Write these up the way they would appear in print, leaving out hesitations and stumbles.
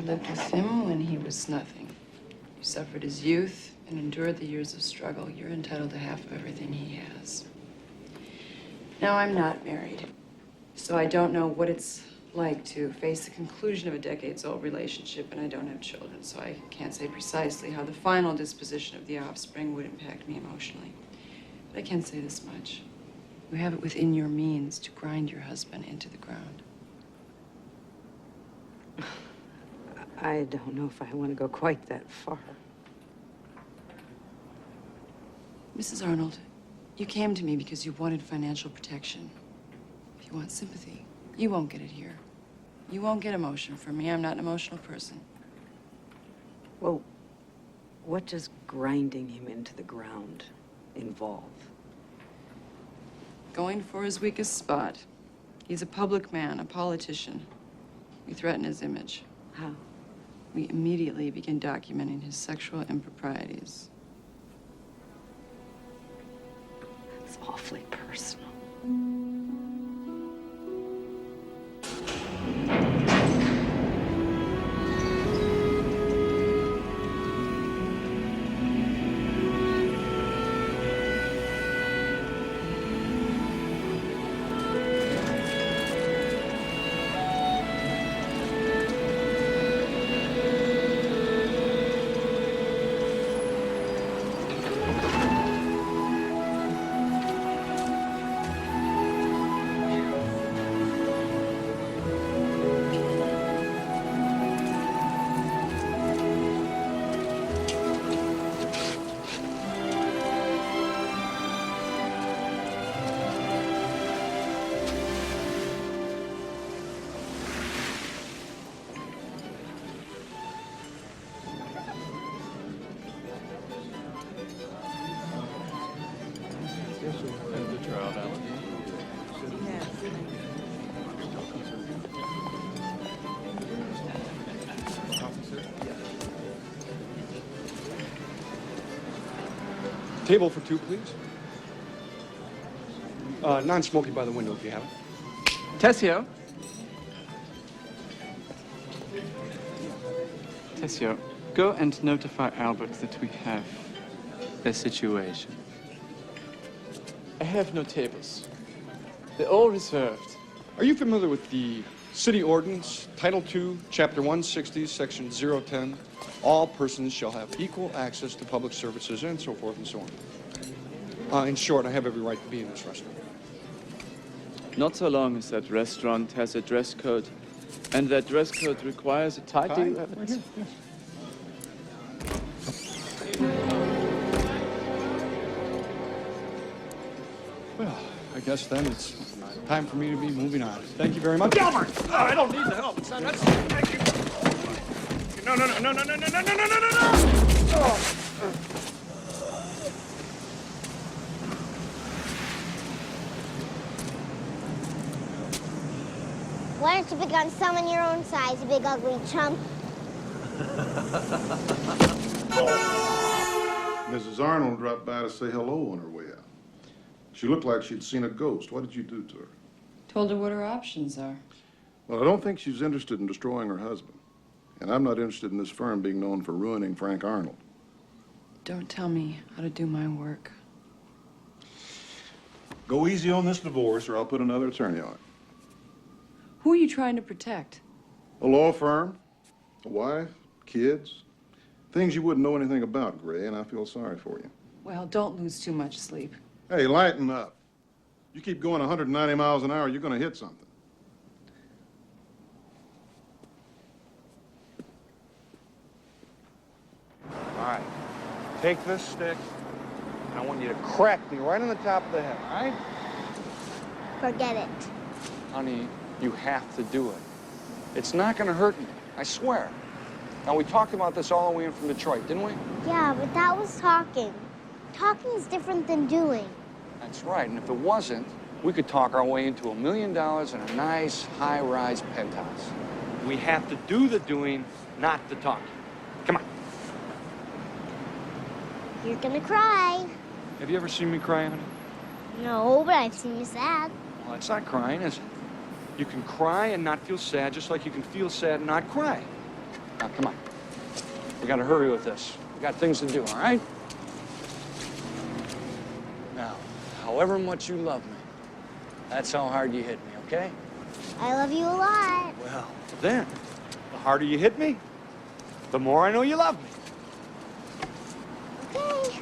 lived with him when he was nothing. You suffered his youth and endured the years of struggle. You're entitled to half of everything he has. Now, I'm not married, so I don't know what it's like to face the conclusion of a decades-old relationship, and I don't have children, so I can't say precisely how the final disposition of the offspring would impact me emotionally. But I can say this much. You have it within your means to grind your husband into the ground. I don't know if I want to go quite that far. Mrs. Arnold, you came to me because you wanted financial protection. If you want sympathy, you won't get it here. You won't get emotion from me. I'm not an emotional person. Well, what does grinding him into the ground involve? Going for his weakest spot. He's a public man, a politician. We threaten his image. How? We immediately begin documenting his sexual improprieties. It's awfully personal. Table for two, please. Non-smoking by the window, if you have it. Tessio. Tessio, go and notify Albert that we have a situation. I have no tables. They're all reserved. Are you familiar with the City Ordinance, Title II, Chapter 160, Section 010? All persons shall have equal access to public services, and so forth and so on. In short, I have every right to be in this restaurant. Not so long as that restaurant has a dress code, and that dress code requires a tie. Do you have it? Right here, yes. Well, I guess then it's time for me to be moving on. Thank you very much. Albert! Oh, I don't need the help, son. That's... Thank you. No. Why don't you pick on someone your own size, you big ugly chump? Mrs. Arnold dropped by to say hello on her way out. She looked like she'd seen a ghost. What did you do to her? Told her what her options are. Well, I don't think she's interested in destroying her husband. And I'm not interested in this firm being known for ruining Frank Arnold. Don't tell me how to do my work. Go easy on this divorce or I'll put another attorney on it. Who are you trying to protect? A law firm, a wife, kids. Things you wouldn't know anything about, Gray, and I feel sorry for you. Well, don't lose too much sleep. Hey, lighten up. You keep going 190 miles an hour, you're going to hit something. All right. Take this stick, and I want you to crack me right on the top of the head, all right? Forget it. Honey, you have to do it. It's not going to hurt me, I swear. Now, we talked about this all the way in from Detroit, didn't we? Yeah, but that was talking. Talking is different than doing. That's right, and if it wasn't, we could talk our way into $1 million and a nice high-rise penthouse. We have to do the doing, not the talking. Come on. You're gonna cry. Have you ever seen me cry, honey? No, but I've seen you sad. Well, it's not crying, is it? You can cry and not feel sad, just like you can feel sad and not cry. Now, come on. We gotta hurry with this. We got things to do, all right? Now, however much you love me, that's how hard you hit me, okay? I love you a lot. Well, then, the harder you hit me, the more I know you love me. Okay.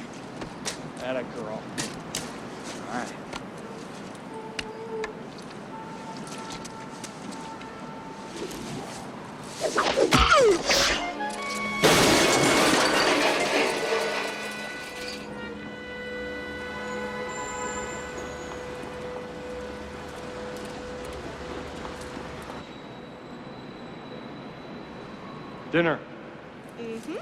Atta girl. All right. Dinner. Mm-hmm.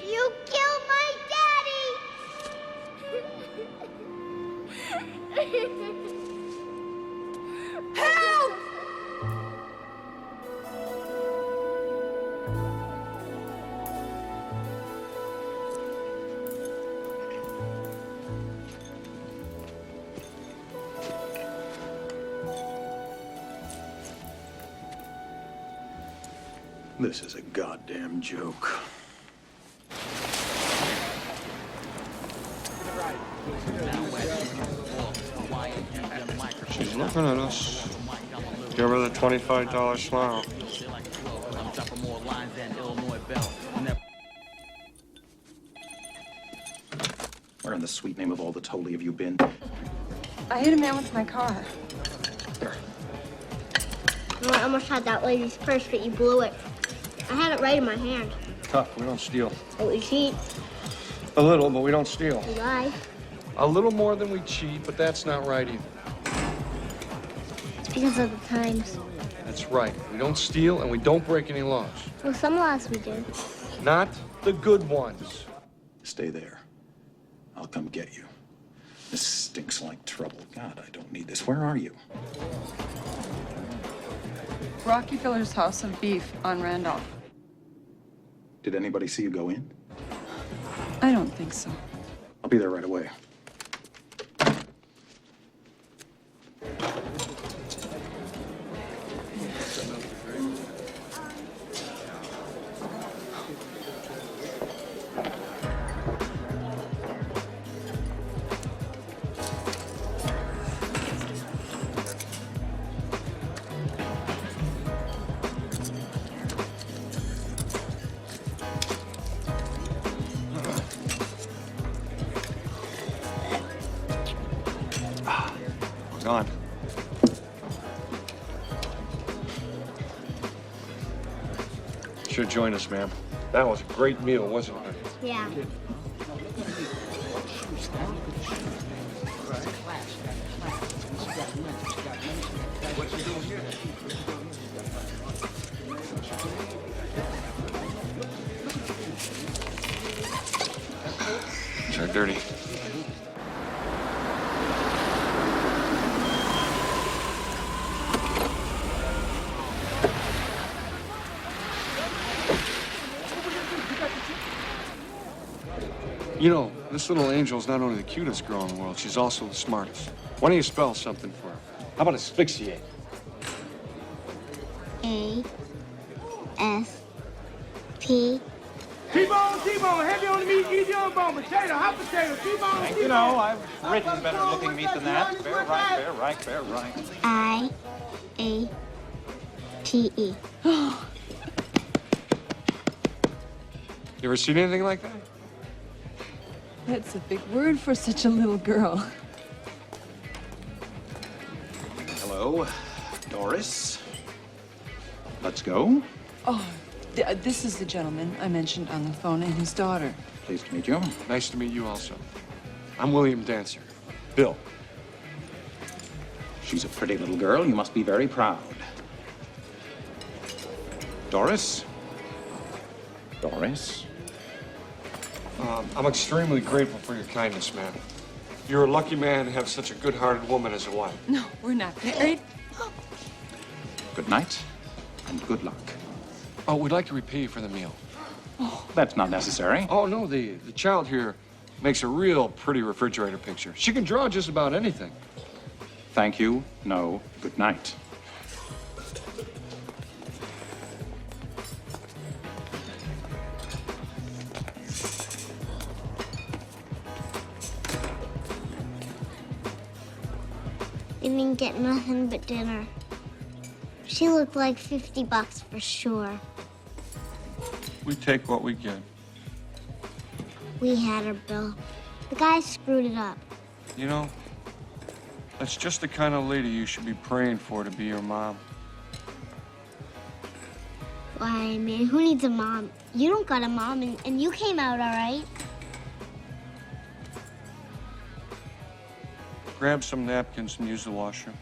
You killed my daddy! Help! This is a goddamn joke. She's looking at us. Give her the $25 smile. Where in the sweet name of all that's holy have you been? I hit a man with my car. Oh, I almost had that lady's purse, but you blew it. I had it right in my hand. Tough, we don't steal. But we cheat. A little, but we don't steal. We lie. A little more than we cheat, but that's not right either. It's because of the times. That's right. We don't steal and we don't break any laws. Well, some laws we do. Not the good ones. Stay there. I'll come get you. This stinks like trouble. God, I don't need this. Where are you? Rocky Filler's House of Beef on Randolph. Did anybody see you go in? I don't think so. I'll be there right away. Gone. Should join us, ma'am. That was a great meal, wasn't it? Yeah. Sure, dirty. You know, this little angel's not only the cutest girl in the world, she's also the smartest. Why don't you spell something for her? How about asphyxiate? A-S-P. T-bone, heavy on the meat, easy on the bone, potato, hot potato, T-bone, T-bone. You know, I've written better looking meat than that. Fair right. I-A-T-E. You ever seen anything like that? That's a big word for such a little girl. Hello, Doris. Let's go. Oh, this is the gentleman I mentioned on the phone and his daughter. Pleased to meet you. Nice to meet you also. I'm William Dancer. Bill. She's a pretty little girl. You must be very proud. Doris? Doris? I'm extremely grateful for your kindness, man. You're a lucky man to have such a good-hearted woman as a wife. No, we're not married. Good night and good luck. Oh, we'd like to repay you for the meal. That's not necessary. Oh, no, the child here makes a real pretty refrigerator picture. She can draw just about anything. Thank you. No. Good night. We didn't get nothing but dinner. She looked like $50 for sure. We take what we get. We had her, Bill. The guy screwed it up. You know, that's just the kind of lady you should be praying for to be your mom. Why, man, who needs a mom? You don't got a mom, and you came out all right. Grab some napkins and use the washroom.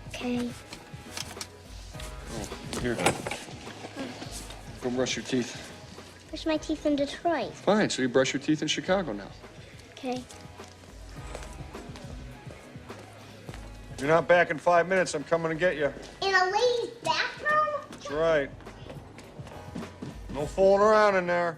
Okay. Oh, here. Go brush your teeth. Brush my teeth in Detroit. Fine, so you brush your teeth in Chicago now. Okay. You're not back in 5 minutes. I'm coming to get you. In a lady's bathroom? That's right. No fooling around in there.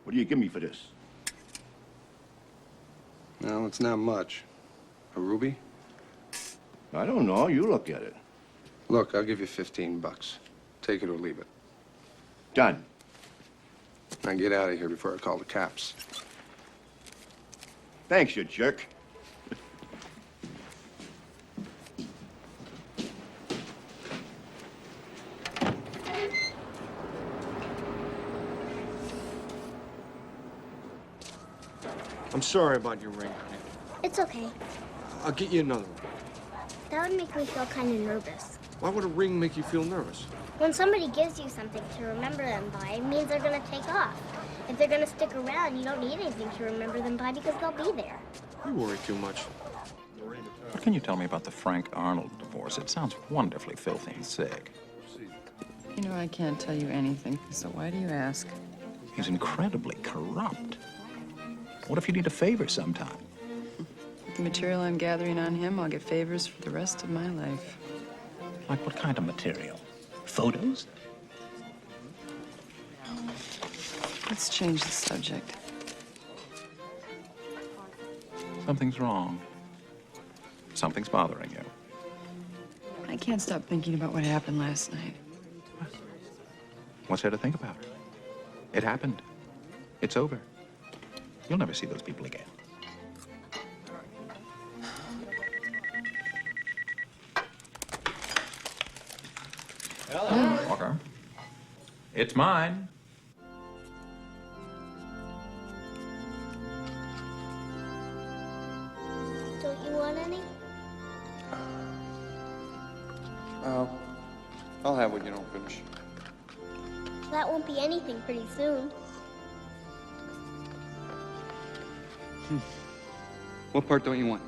What do you give me for this? No, it's not much. A ruby? I don't know. You look at it. Look, I'll give you $15. Take it or leave it. Done. Now get out of here before I call the cops. Thanks, you jerk. I'm sorry about your ring, honey. It's okay. I'll get you another one. That would make me feel kind of nervous. Why would a ring make you feel nervous? When somebody gives you something to remember them by, it means they're going to take off. If they're going to stick around, you don't need anything to remember them by because they'll be there. You worry too much. What can you tell me about the Frank Arnold divorce? It sounds wonderfully filthy and sick. You know, I can't tell you anything, so why do you ask? He's incredibly corrupt. What if you need a favor sometime? With the material I'm gathering on him, I'll get favors for the rest of my life. Like what kind of material? Photos? Let's change the subject. Something's wrong. Something's bothering you. I can't stop thinking about what happened last night. What's there to think about? It happened. It's over. You'll never see those people again. Hello. Walker. It's mine. Don't you want any? I'll have what you don't finish. That won't be anything pretty soon. What part don't you want?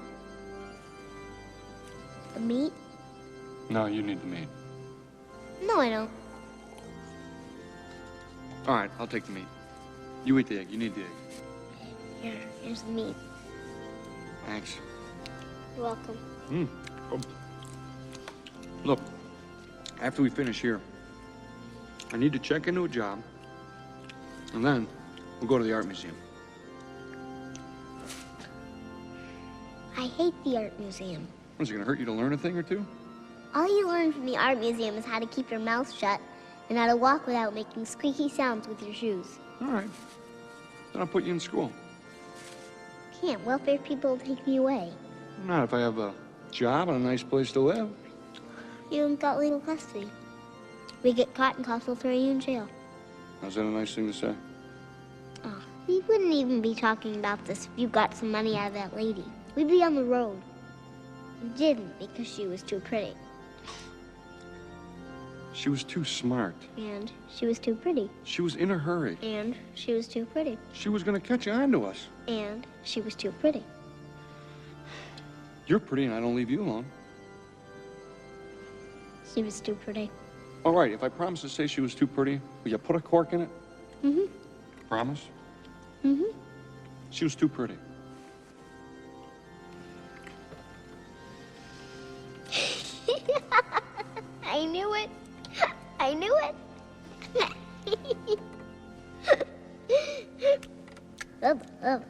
The meat? No, you need the meat. No, I don't. All right, I'll take the meat. You eat the egg. You need the egg. Here's the meat. Thanks. You're welcome. Look, after we finish here, I need to check into a job, and then we'll go to the art museum. I hate the art museum. Is it gonna hurt you to learn a thing or two? All you learn from the art museum is how to keep your mouth shut and how to walk without making squeaky sounds with your shoes. All right. Then I'll put you in school. Can't. Welfare people will take me away. Not if I have a job and a nice place to live. You haven't got legal custody. We get caught and cops will throw you in jail. Is that a nice thing to say? Oh, we wouldn't even be talking about this if you got some money out of that lady. We'd be on the road. We didn't because she was too pretty. She was too smart. And she was too pretty. She was in a hurry. And she was too pretty. She was gonna catch on to us. And she was too pretty. You're pretty and I don't leave you alone. She was too pretty. All right, if I promise to say she was too pretty, will you put a cork in it? Mm-hmm. Promise? Mm-hmm. She was too pretty. I knew it. I knew it. Ugh.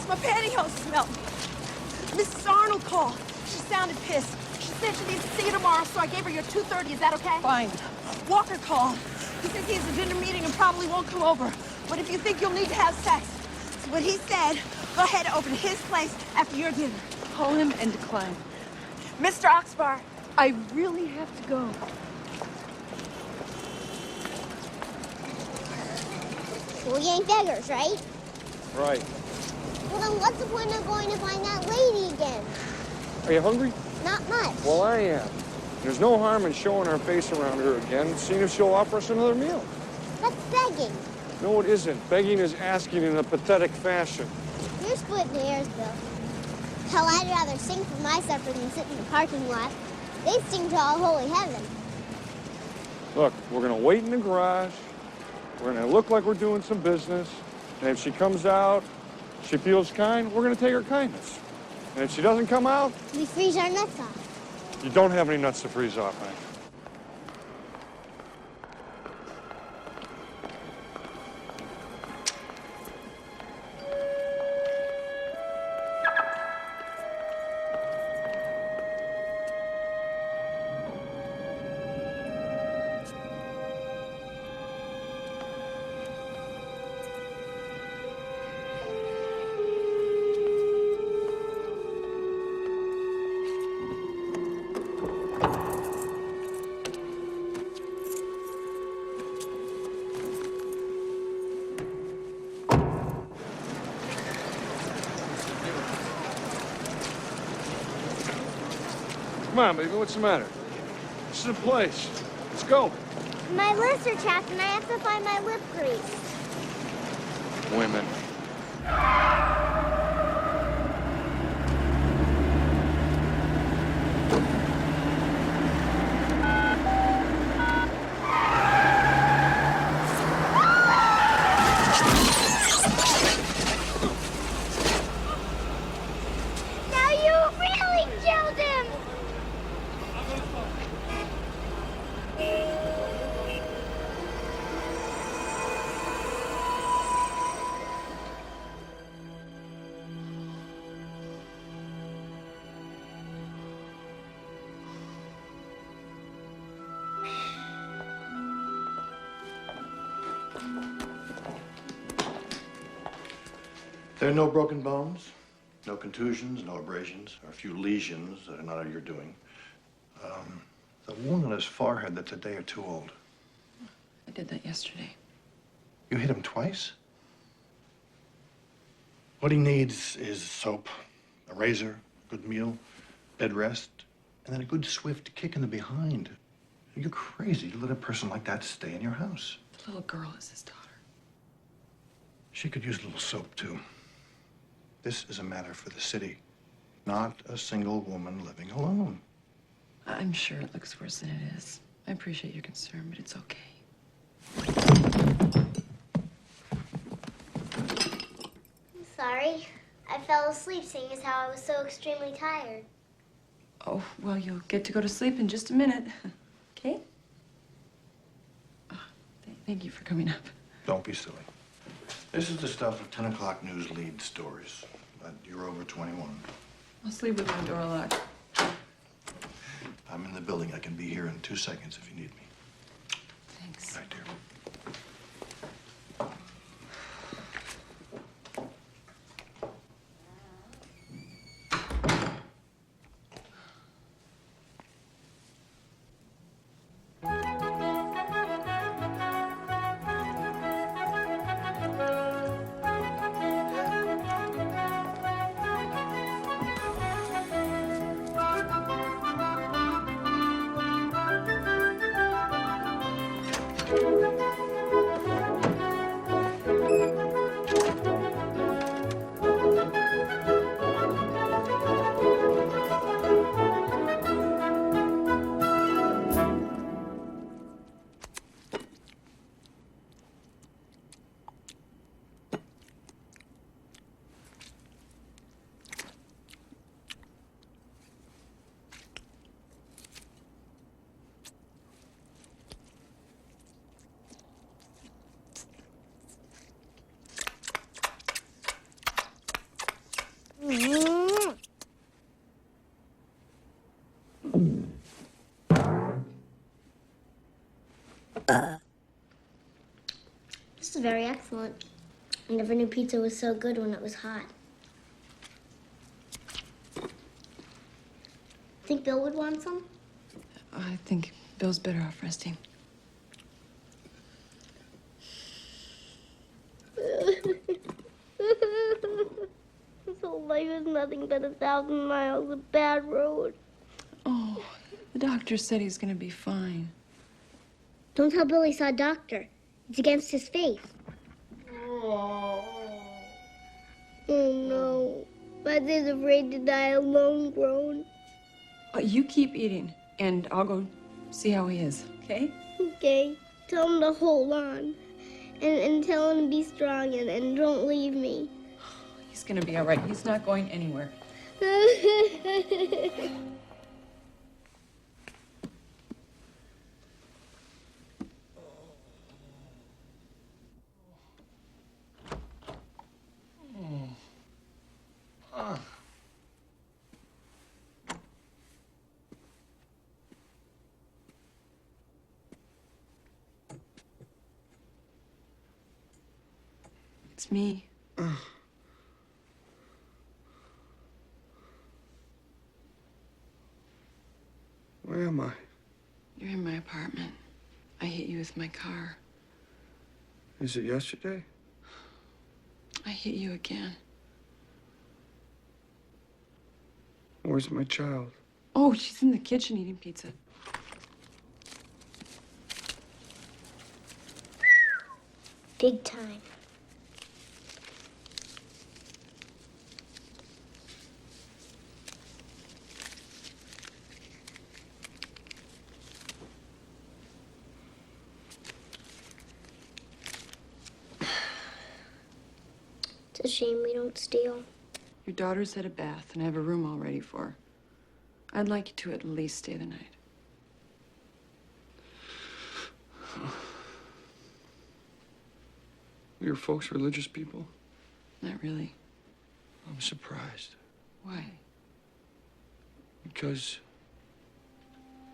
My pantyhose smell. Mrs. Arnold called. She sounded pissed. She said she needs to see you tomorrow, so I gave her your 2:30. Is that okay? Fine. Walker called. He says he has a dinner meeting and probably won't come over. But if you think you'll need to have sex, that's what he said. Go ahead over to his place after your dinner. Call him and decline. Mr. Oxbar. I really have to go. We ain't beggars, right? Right. Well, then what's the point of going to find that lady again? Are you hungry? Not much. Well, I am. There's no harm in showing our face around her again, seeing if she'll offer us another meal. That's begging. No, it isn't. Begging is asking in a pathetic fashion. You're splitting hairs, Bill. Hell, I'd rather sing for my supper than sit in the parking lot. They sing to all holy heaven. Look, we're going to wait in the garage. We're going to look like we're doing some business. And if she comes out, she feels kind, we're going to take her kindness. And if she doesn't come out... We freeze our nuts off. You don't have any nuts to freeze off, Hank. Come on, baby, what's the matter? This is a place. Let's go. My lips are chapped and I have to find my lip grease. Women. Now you really killed him! There are no broken bones, no contusions, no abrasions, or a few lesions that are not of your doing. The wound on his forehead that's a day or two old. I did that yesterday. You hit him twice? What he needs is soap, a razor, a good meal, bed rest, and then a good swift kick in the behind. You're crazy to let a person like that stay in your house. The little girl is his daughter. She could use a little soap, too. This is a matter for the city, not a single woman living alone. I'm sure it looks worse than it is. I appreciate your concern, but it's okay. I'm sorry. I fell asleep seeing as how I was so extremely tired. Oh, well, you'll get to go to sleep in just a minute. Okay? Oh, thank you for coming up. Don't be silly. This is the stuff of 10 o'clock news lead stories. But you're over 21. I'll sleep with my door locked. I'm in the building. I can be here in 2 seconds if you need me. Thanks. Right, dear. This is very excellent. I never knew pizza was so good when it was hot. Think Bill would want some? I think Bill's better off resting. His whole life is nothing but 1,000 miles of bad road. Oh, the doctor said he's gonna be fine. Don't tell Bill he saw a doctor. It's against his faith. Oh no. Mother's afraid to die alone, grown. You keep eating, and I'll go see how he is, okay? Okay. Tell him to hold on. And tell him to be strong and don't leave me. He's gonna be all right. He's not going anywhere. It's me. Where am I? You're in my apartment. I hit you with my car. Is it yesterday? I hit you again. Where's my child? Oh, she's in the kitchen eating pizza. Big time. It's a shame we don't steal. Your daughter's had a bath, and I have a room all ready for her. I'd like you to at least stay the night. Your folks religious people? Not really. I'm surprised. Why? Because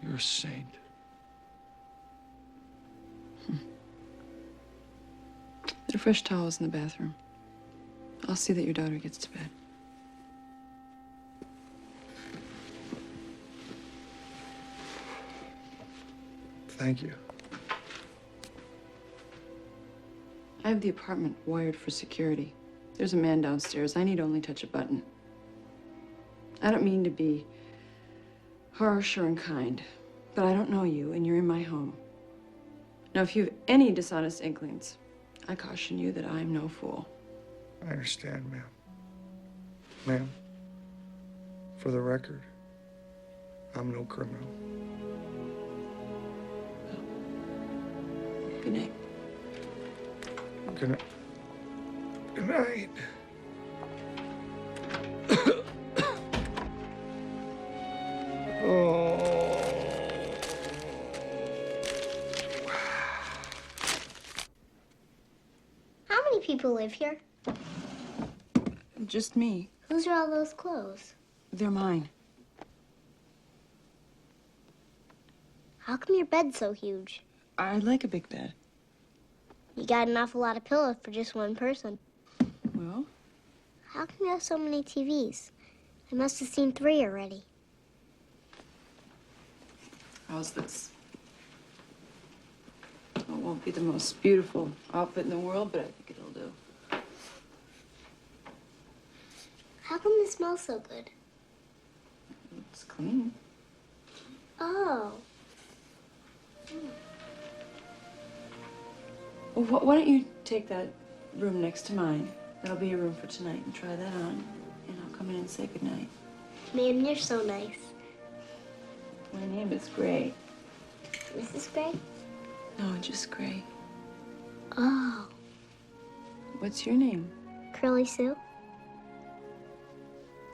you're a saint. There are fresh towels in the bathroom. I'll see that your daughter gets to bed. Thank you. I have the apartment wired for security. There's a man downstairs. I need only touch a button. I don't mean to be harsh or unkind, but I don't know you, and you're in my home. Now, if you have any dishonest inklings, I caution you that I am no fool. I understand, ma'am. Ma'am, for the record, I'm no criminal. Good night. Good night. Good night. Oh. How many people live here? Just me. Whose are all those clothes? They're mine. How come your bed's so huge? I like a big bed. You got an awful lot of pillows for just one person. Well? How come you have so many TVs? I must have seen 3 already. How's this? It won't be the most beautiful outfit in the world, but I think it'll do. How come it smells so good? It's clean. Oh. Well, why don't you take that room next to mine? That'll be your room for tonight, and try that on, and I'll come in and say goodnight. Man, you're so nice. My name is Gray. Mrs. Gray? No, just Gray. Oh. What's your name? Curly Sue?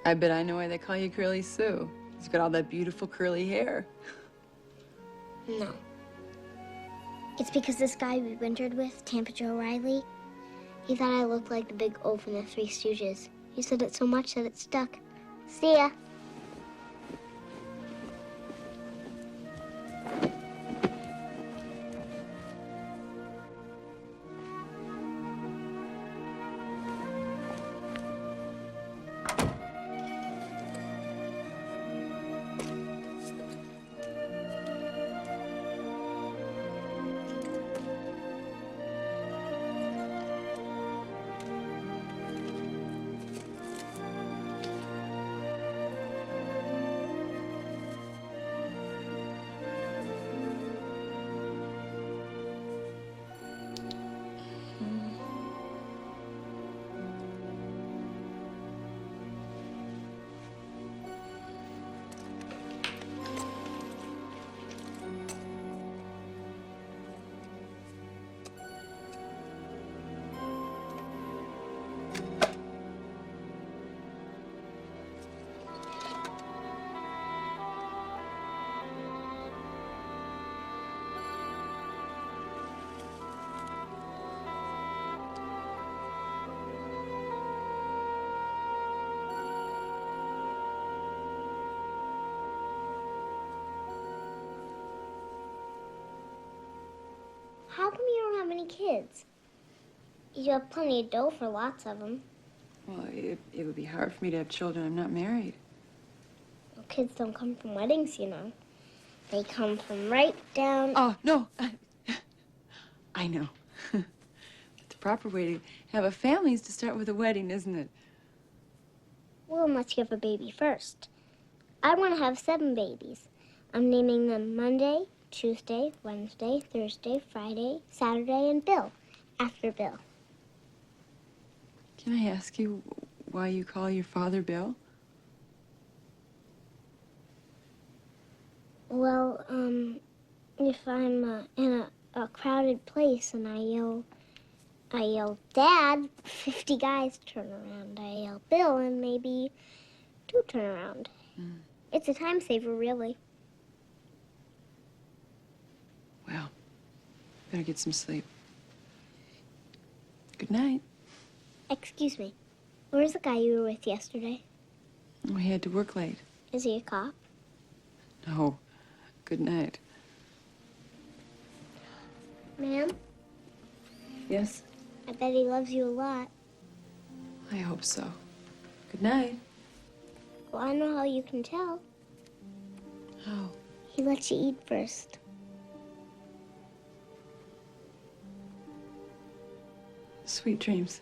I bet I know why they call you Curly Sue. You've got all that beautiful curly hair. No. It's because this guy we wintered with, Tampa Joe Riley, he thought I looked like the big O from the Three Stooges. He said it so much that it stuck. See ya. How come you don't have any kids? You have plenty of dough for lots of them. Well, it would be hard for me to have children. I'm not married. Well, kids don't come from weddings, you know. They come from right down... Oh, no. I know. But the proper way to have a family is to start with a wedding, isn't it? Well, unless you have a baby first. I want to have 7 babies. I'm naming them Monday, Tuesday, Wednesday, Thursday, Friday, Saturday, and Bill, after Bill. Can I ask you why you call your father Bill? Well, if I'm in a crowded place and I yell, Dad, 50 guys turn around. I yell, Bill, and maybe 2 turn around. It's a time saver, really. Well, better get some sleep. Good night. Excuse me, where's the guy you were with yesterday? We had to work late. Is he a cop? No. Good night. Ma'am, Yes? I bet he loves you a lot. I hope so. Good night. Well, I know how you can tell. How? He lets you eat first. Sweet dreams.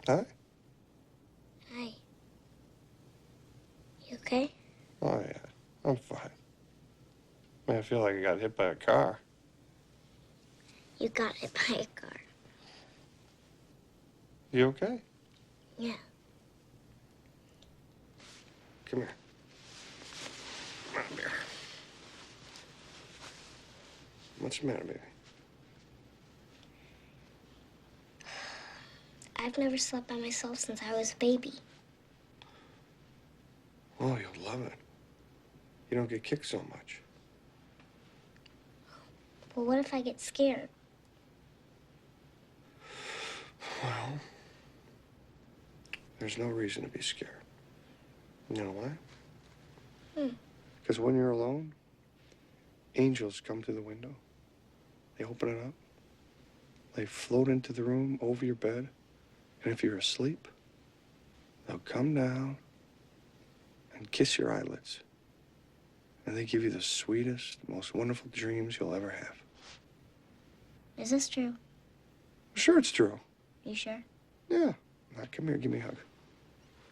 Hi. Hi. You okay? Oh, yeah. I'm fine. I feel like I got hit by a car. You got hit by a car. You okay? Yeah. Come here. Come on, here. What's the matter, baby? I've never slept by myself since I was a baby. Oh, you'll love it. You don't get kicked so much. Well, what if I get scared? Well, there's no reason to be scared. You know why? Because when you're alone, angels come to the window. They open it up. They float into the room over your bed. And if you're asleep, they'll come down and kiss your eyelids. And they give you the sweetest, most wonderful dreams you'll ever have. Is this true? Sure, it's true. You sure? Yeah. Now, come here, give me a hug.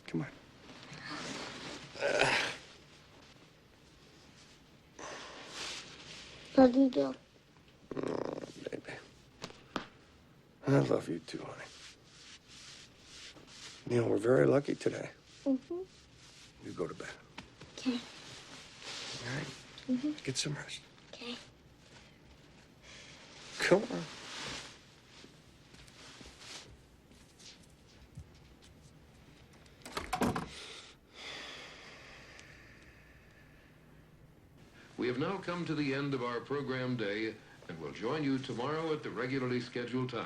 Come on. Love you, Bill. Oh, baby. I love you too, honey. You know, we're very lucky today. Mm-hmm. You go to bed. Okay. All right? Mm-hmm. Get some rest. Okay. Come on. We have now come to the end of our program day, and we'll join you tomorrow at the regularly scheduled time.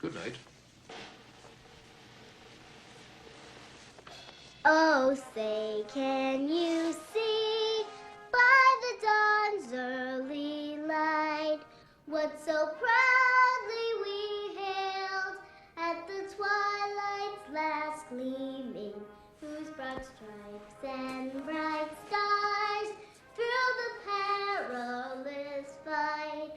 Good night. Oh, say, can you see by the dawn's early light what so proudly we hailed at the twilight's last gleaming, whose broad stripes and bright stars through the perilous fight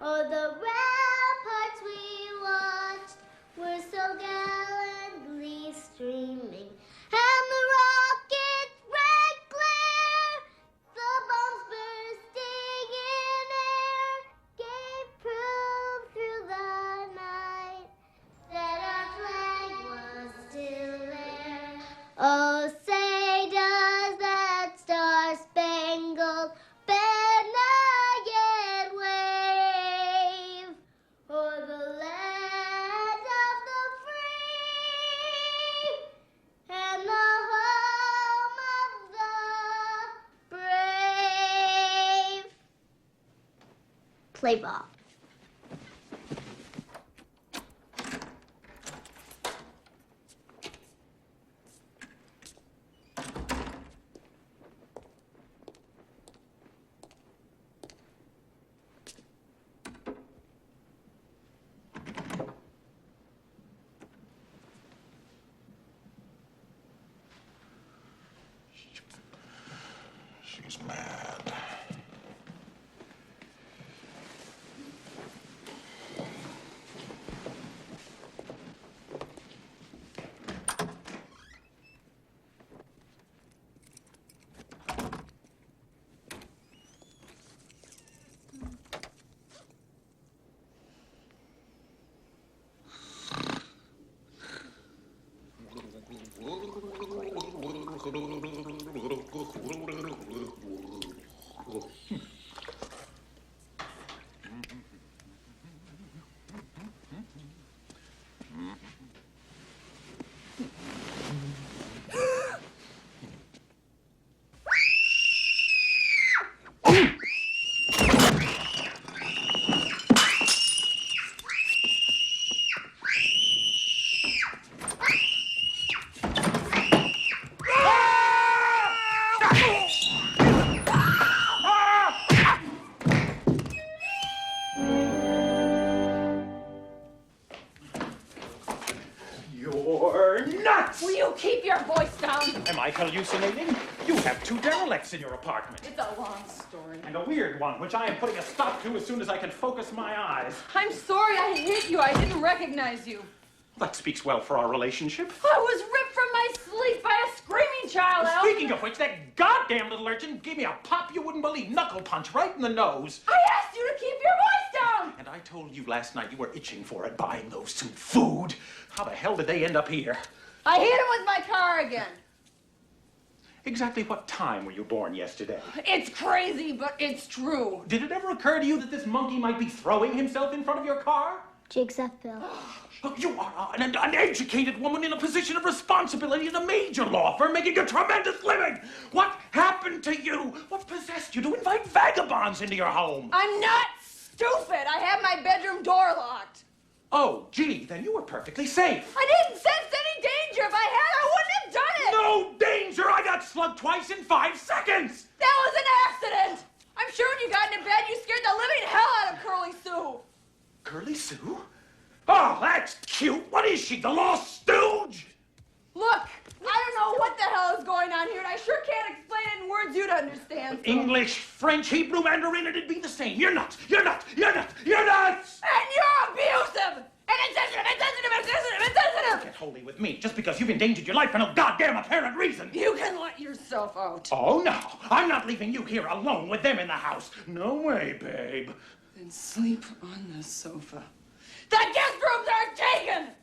o'er the ramparts we watched were so gallantly streaming. And the rocket's red glare, the bombs bursting in air, gave proof through the night that our flag was still there. Oh, say does play ball. She's mad. You're nuts! Will you keep your voice down? Am I hallucinating? You have 2 derelicts in your apartment. It's a long story. And a weird one, which I am putting a stop to as soon as I can focus my eyes. I'm sorry I hit you. I didn't recognize you. That speaks well for our relationship. I was ripped from my sleep by a screaming child, Al. Speaking of which, that goddamn little urchin gave me a pop you wouldn't believe. Knuckle punch right in the nose. I asked you to keep your voice down! And I told you last night you were itching for it, buying those 2 food. How the hell did they end up here? I hit him with my car again. Exactly what time were you born yesterday? It's crazy, but it's true. Did it ever occur to you that this monkey might be throwing himself in front of your car? Jigs up, Bill. You are an educated woman in a position of responsibility in a major law firm making a tremendous living. What happened to you? What possessed you to invite vagabonds into your home? I'm not stupid. I have my bedroom door locked. Oh, gee, then you were perfectly safe. I didn't sense any danger. If I had, I wouldn't have done it. No danger! I got slugged twice in 5 seconds! That was an accident. I'm sure when you got into bed, you scared the living hell out of Curly Sue. Curly Sue? Oh, that's cute. What is she, the lost stooge? Look, I don't know what the hell is going on here, and I sure can't explain it in words you'd understand. So. English, French, Hebrew, Mandarin, it'd be the same. You're nuts! You're nuts! You're nuts! You're nuts! And you're abusive! And insensitive! Get holy with me just because you've endangered your life for no goddamn apparent reason. You can let yourself out. Oh, no. I'm not leaving you here alone with them in the house. No way, babe. Then sleep on the sofa. The guest rooms are taken!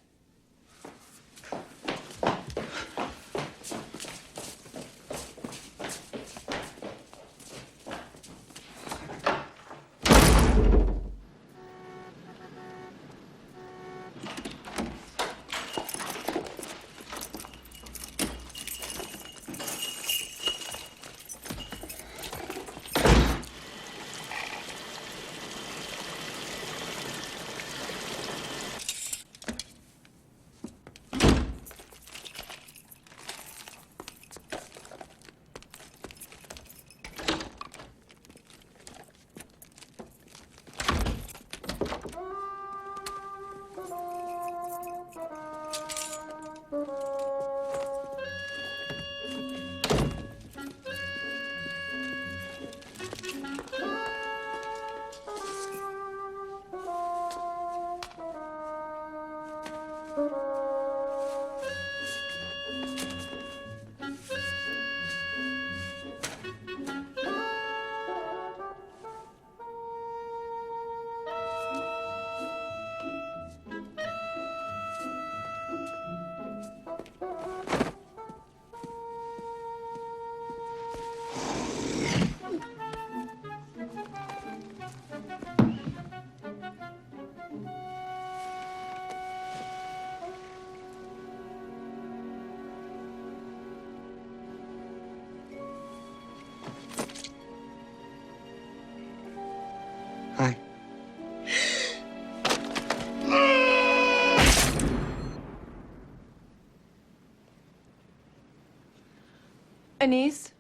Denise?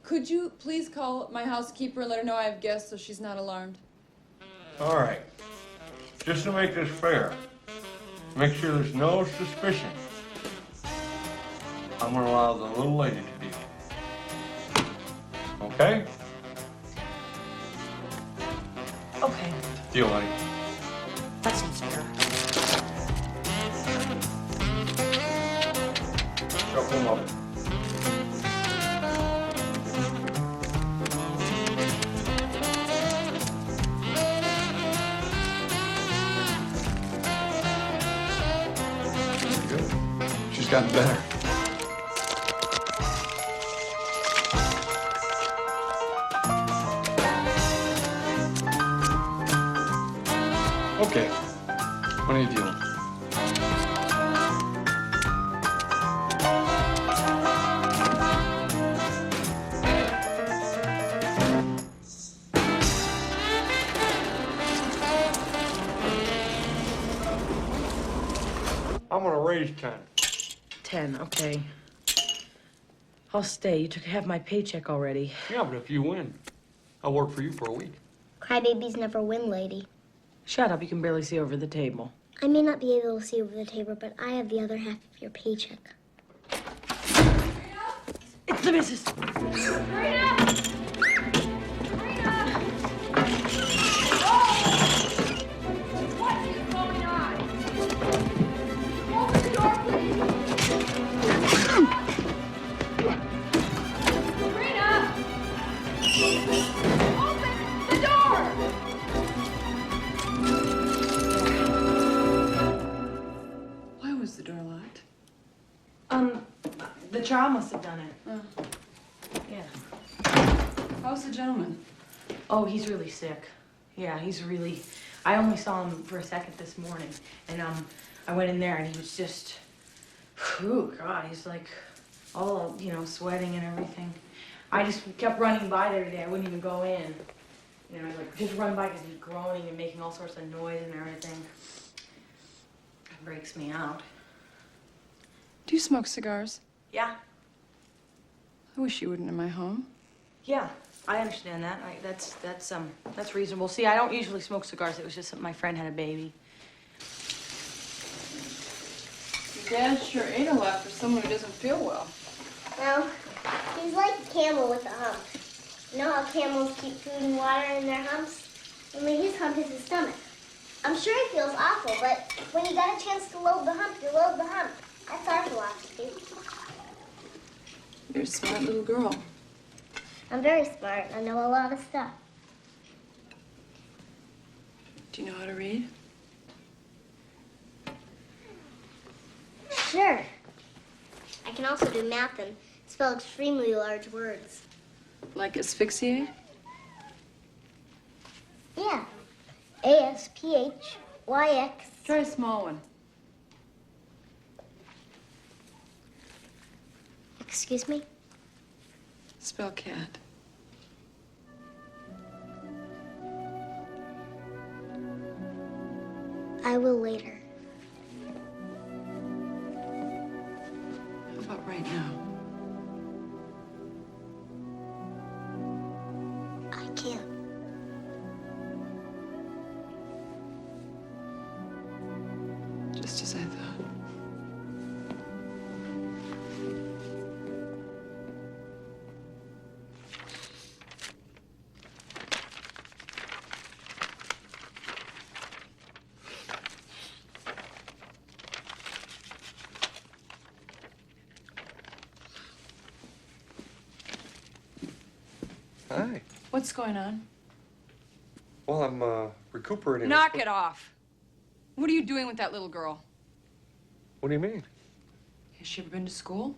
Could you please call my housekeeper and let her know I have guests so she's not alarmed? All right. Just to make this fair, make sure there's no suspicion. I'm gonna allow the little lady to deal. Okay? Okay. Deal, lady. That's not fair. Shuffle them up. She's gotten better. Okay. What are you doing? I'm gonna raise 10. 10, okay. I'll stay. You took half my paycheck already. Yeah, but if you win, I'll work for you for a week. Crybabies never win, lady. Shut up, you can barely see over the table. I may not be able to see over the table, but I have the other half of your paycheck. It's the missus. Why was the door locked? The child must have done it. Oh. Yeah. How's the gentleman? Oh, he's really sick. Yeah, he's really... I only saw him for a second this morning, and I went in there and he was just... Oh, God, he's like all, sweating and everything. I just kept running by there today. I wouldn't even go in. Like just run by because he's groaning and making all sorts of noise and everything. It breaks me out. Do you smoke cigars? Yeah. I wish you wouldn't in my home. Yeah, I understand that. That's reasonable. See, I don't usually smoke cigars. It was just that my friend had a baby. Your dad sure ate a lot for someone who doesn't feel well. Well, he's like a camel with a hump. You know how camels keep food and water in their humps? Only his hump is his stomach. I'm sure he feels awful, but when you got a chance to load the hump, you load the hump. That's our philosophy. You're a smart little girl. I'm very smart. I know a lot of stuff. Do you know how to read? Sure. I can also do math and spell extremely large words. Like asphyxiate? Yeah. A-S-P-H-Y-X. Try a small one. Excuse me? Spell cat. I will later. How about right now? I can't. Just as I thought. Hi. What's going on? Well, I'm recuperating. Knock it off. What are you doing with that little girl? What do you mean? Has she ever been to school?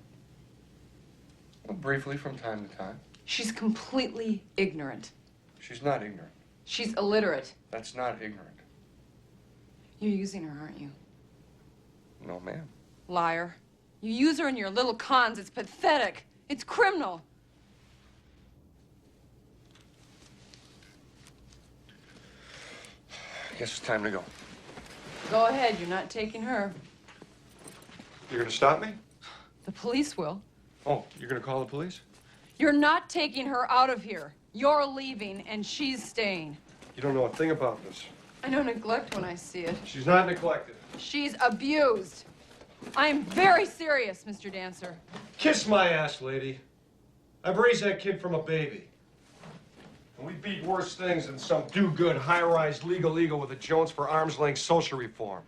Well, briefly from time to time. She's completely ignorant. She's not ignorant. She's illiterate. That's not ignorant. You're using her, aren't you? No, ma'am. Liar. You use her in your little cons. It's pathetic. It's criminal. I guess it's time to go. Go ahead. You're not taking her. You're gonna stop me? The police will. Oh, you're gonna call the police? You're not taking her out of here. You're leaving, and she's staying. You don't know a thing about this. I know neglect when I see it. She's not neglected. She's abused. I'm very serious, Mr. Dancer. Kiss my ass, lady. I've raised that kid from a baby. And we beat worse things than some do-good, high-rise legal ego with a Jones for arm's-length social reform.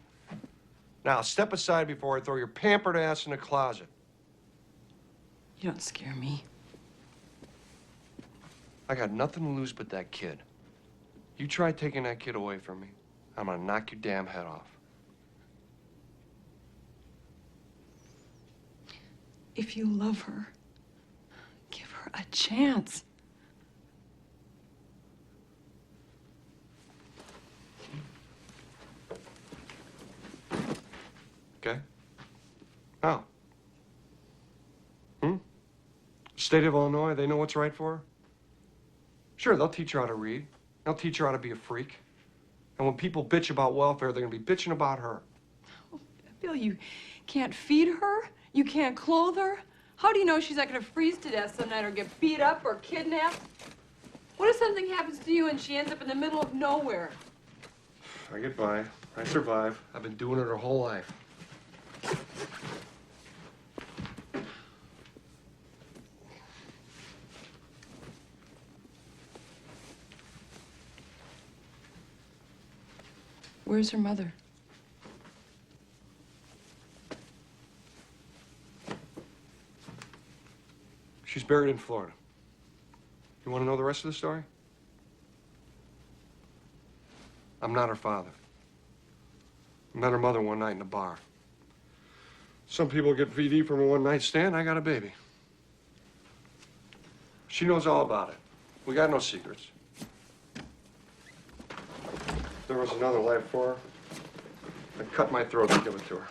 Now, step aside before I throw your pampered ass in the closet. You don't scare me. I got nothing to lose but that kid. You try taking that kid away from me, I'm gonna knock your damn head off. If you love her, give her a chance. Okay? How? State of Illinois, they know what's right for her? Sure, they'll teach her how to read. They'll teach her how to be a freak. And when people bitch about welfare, they're gonna be bitching about her. Oh, Bill, you can't feed her? You can't clothe her? How do you know she's not gonna freeze to death some night or get beat up or kidnapped? What if something happens to you and she ends up in the middle of nowhere? I get by. I survive. I've been doing it her whole life. Where's her mother? She's buried in Florida. You want to know the rest of the story? I'm not her father. I met her mother one night in a bar. Some people get VD from a one-night stand. I got a baby. She knows all about it. We got no secrets. If there was another life for her, I'd cut my throat to give it to her.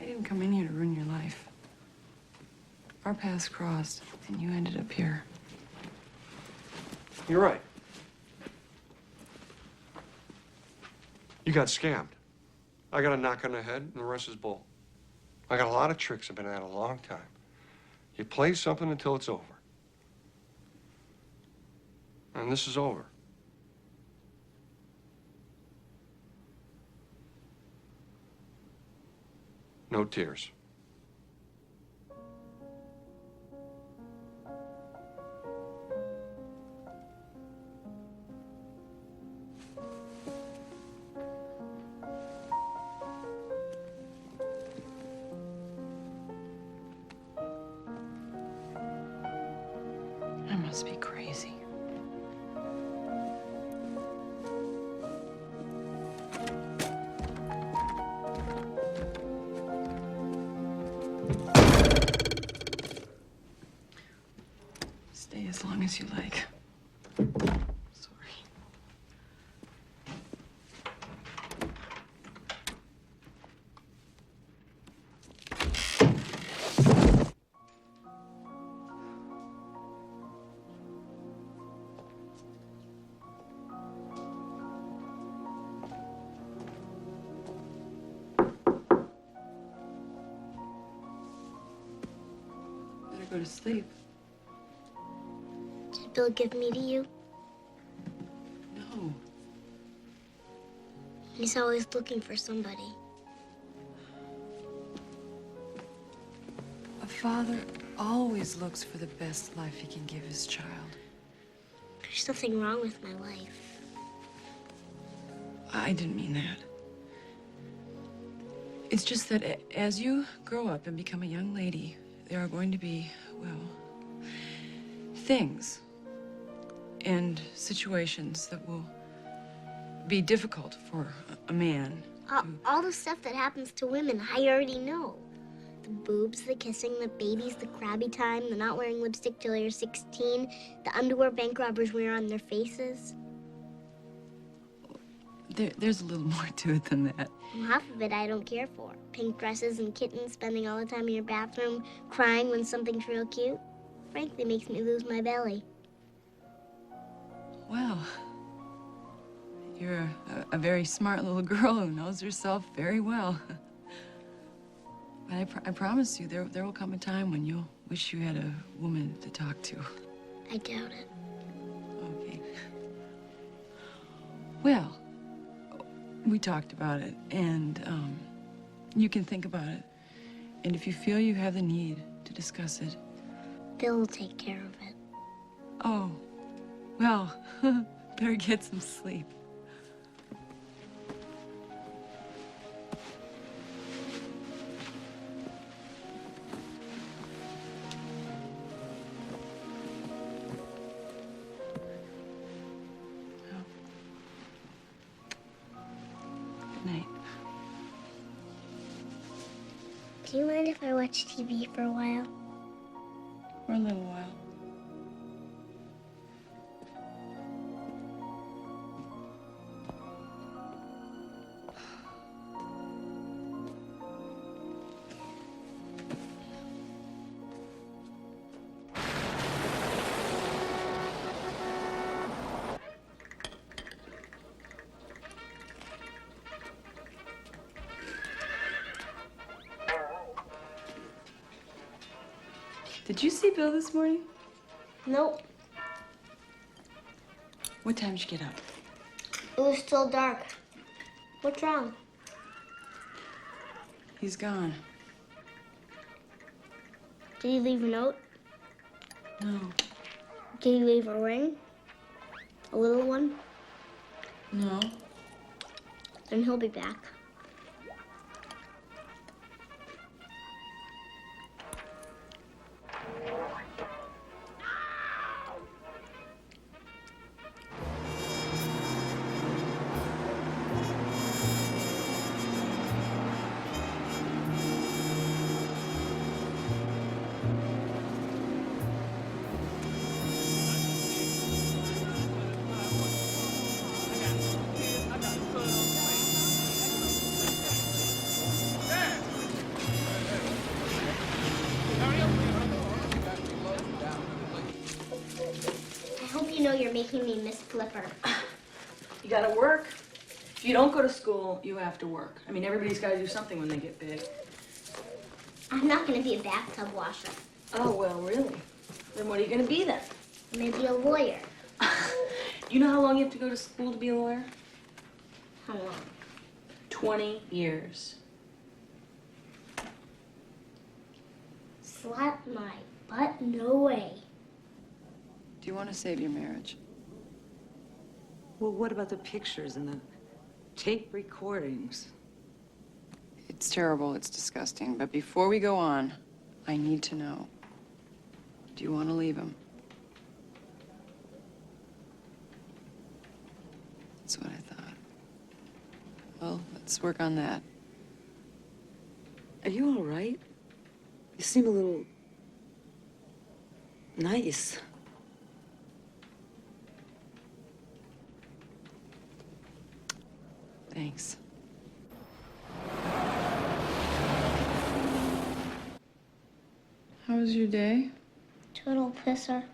I didn't come in here to ruin your life. Our paths crossed, and you ended up here. You're right. You got scammed. I got a knock on the head, and the rest is bull. I got a lot of tricks I've been at a long time. You play something until it's over. And this is over. No tears. I must be crazy. Stay as long as you like. Sorry. Better go to sleep. Did Bill give me to you? No. He's always looking for somebody. A father always looks for the best life he can give his child. There's nothing wrong with my life. I didn't mean that. It's just that as you grow up and become a young lady, there are going to be, well, things and situations that will be difficult for a man. All the stuff that happens to women, I already know. The boobs, the kissing, the babies, the crabby time, the not wearing lipstick till you're 16, the underwear bank robbers wear on their faces. There's a little more to it than that. Well, half of it I don't care for. Pink dresses and kittens, spending all the time in your bathroom, crying when something's real cute. Frankly, makes me lose my belly. Well, you're a very smart little girl who knows herself very well. But I promise you, there will come a time when you'll wish you had a woman to talk to. I doubt it. Okay. Well, we talked about it, and you can think about it. And if you feel you have the need to discuss it. Bill will take care of it. Oh, well, better get some sleep. Good night. Do you mind if I watch TV for a while? For a little while. Did you see Bill this morning? Nope. What time did you get up? It was still dark. What's wrong? He's gone. Did he leave a note? No. Did he leave a ring? A little one? No. Then he'll be back. I hope you know you're making me Miss Flipper. You gotta work. If you don't go to school, you have to work. I mean, everybody's gotta do something when they get big. I'm not gonna be a bathtub washer. Oh, well, really? Then what are you gonna be then? Maybe a lawyer. You know how long you have to go to school to be a lawyer? How long? 20 years. Slap my butt? No way. Do you want to save your marriage? Well, what about the pictures and the tape recordings? It's terrible, it's disgusting. But before we go on, I need to know. Do you want to leave him? That's what I thought. Well, let's work on that. Are you all right? You seem a little nice. Thanks. How was your day? Total pisser.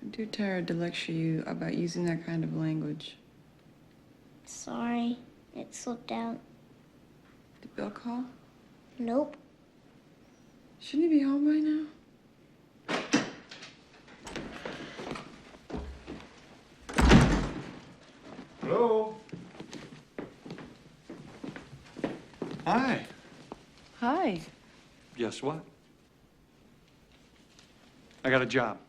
I'm too tired to lecture you about using that kind of language. Sorry, it slipped out. Did Bill call? Nope. Shouldn't he be home by now? Hello? Hi. Hi. Guess what? I got a job.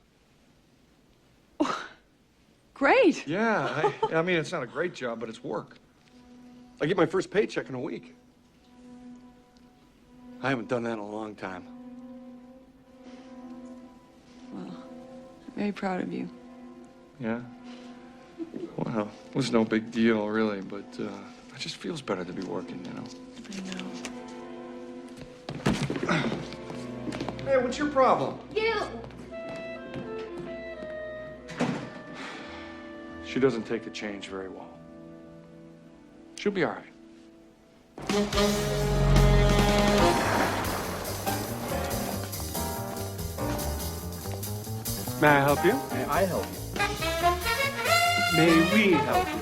Great. Yeah, I mean, it's not a great job, but it's work. I get my first paycheck in a week. I haven't done that in a long time. Well, I'm very proud of you. Yeah? Well, it was no big deal, really, but it just feels better to be working, you know? I know. Hey, what's your problem? You! She doesn't take the change very well. She'll be all right. May I help you? May I help you? May we help you?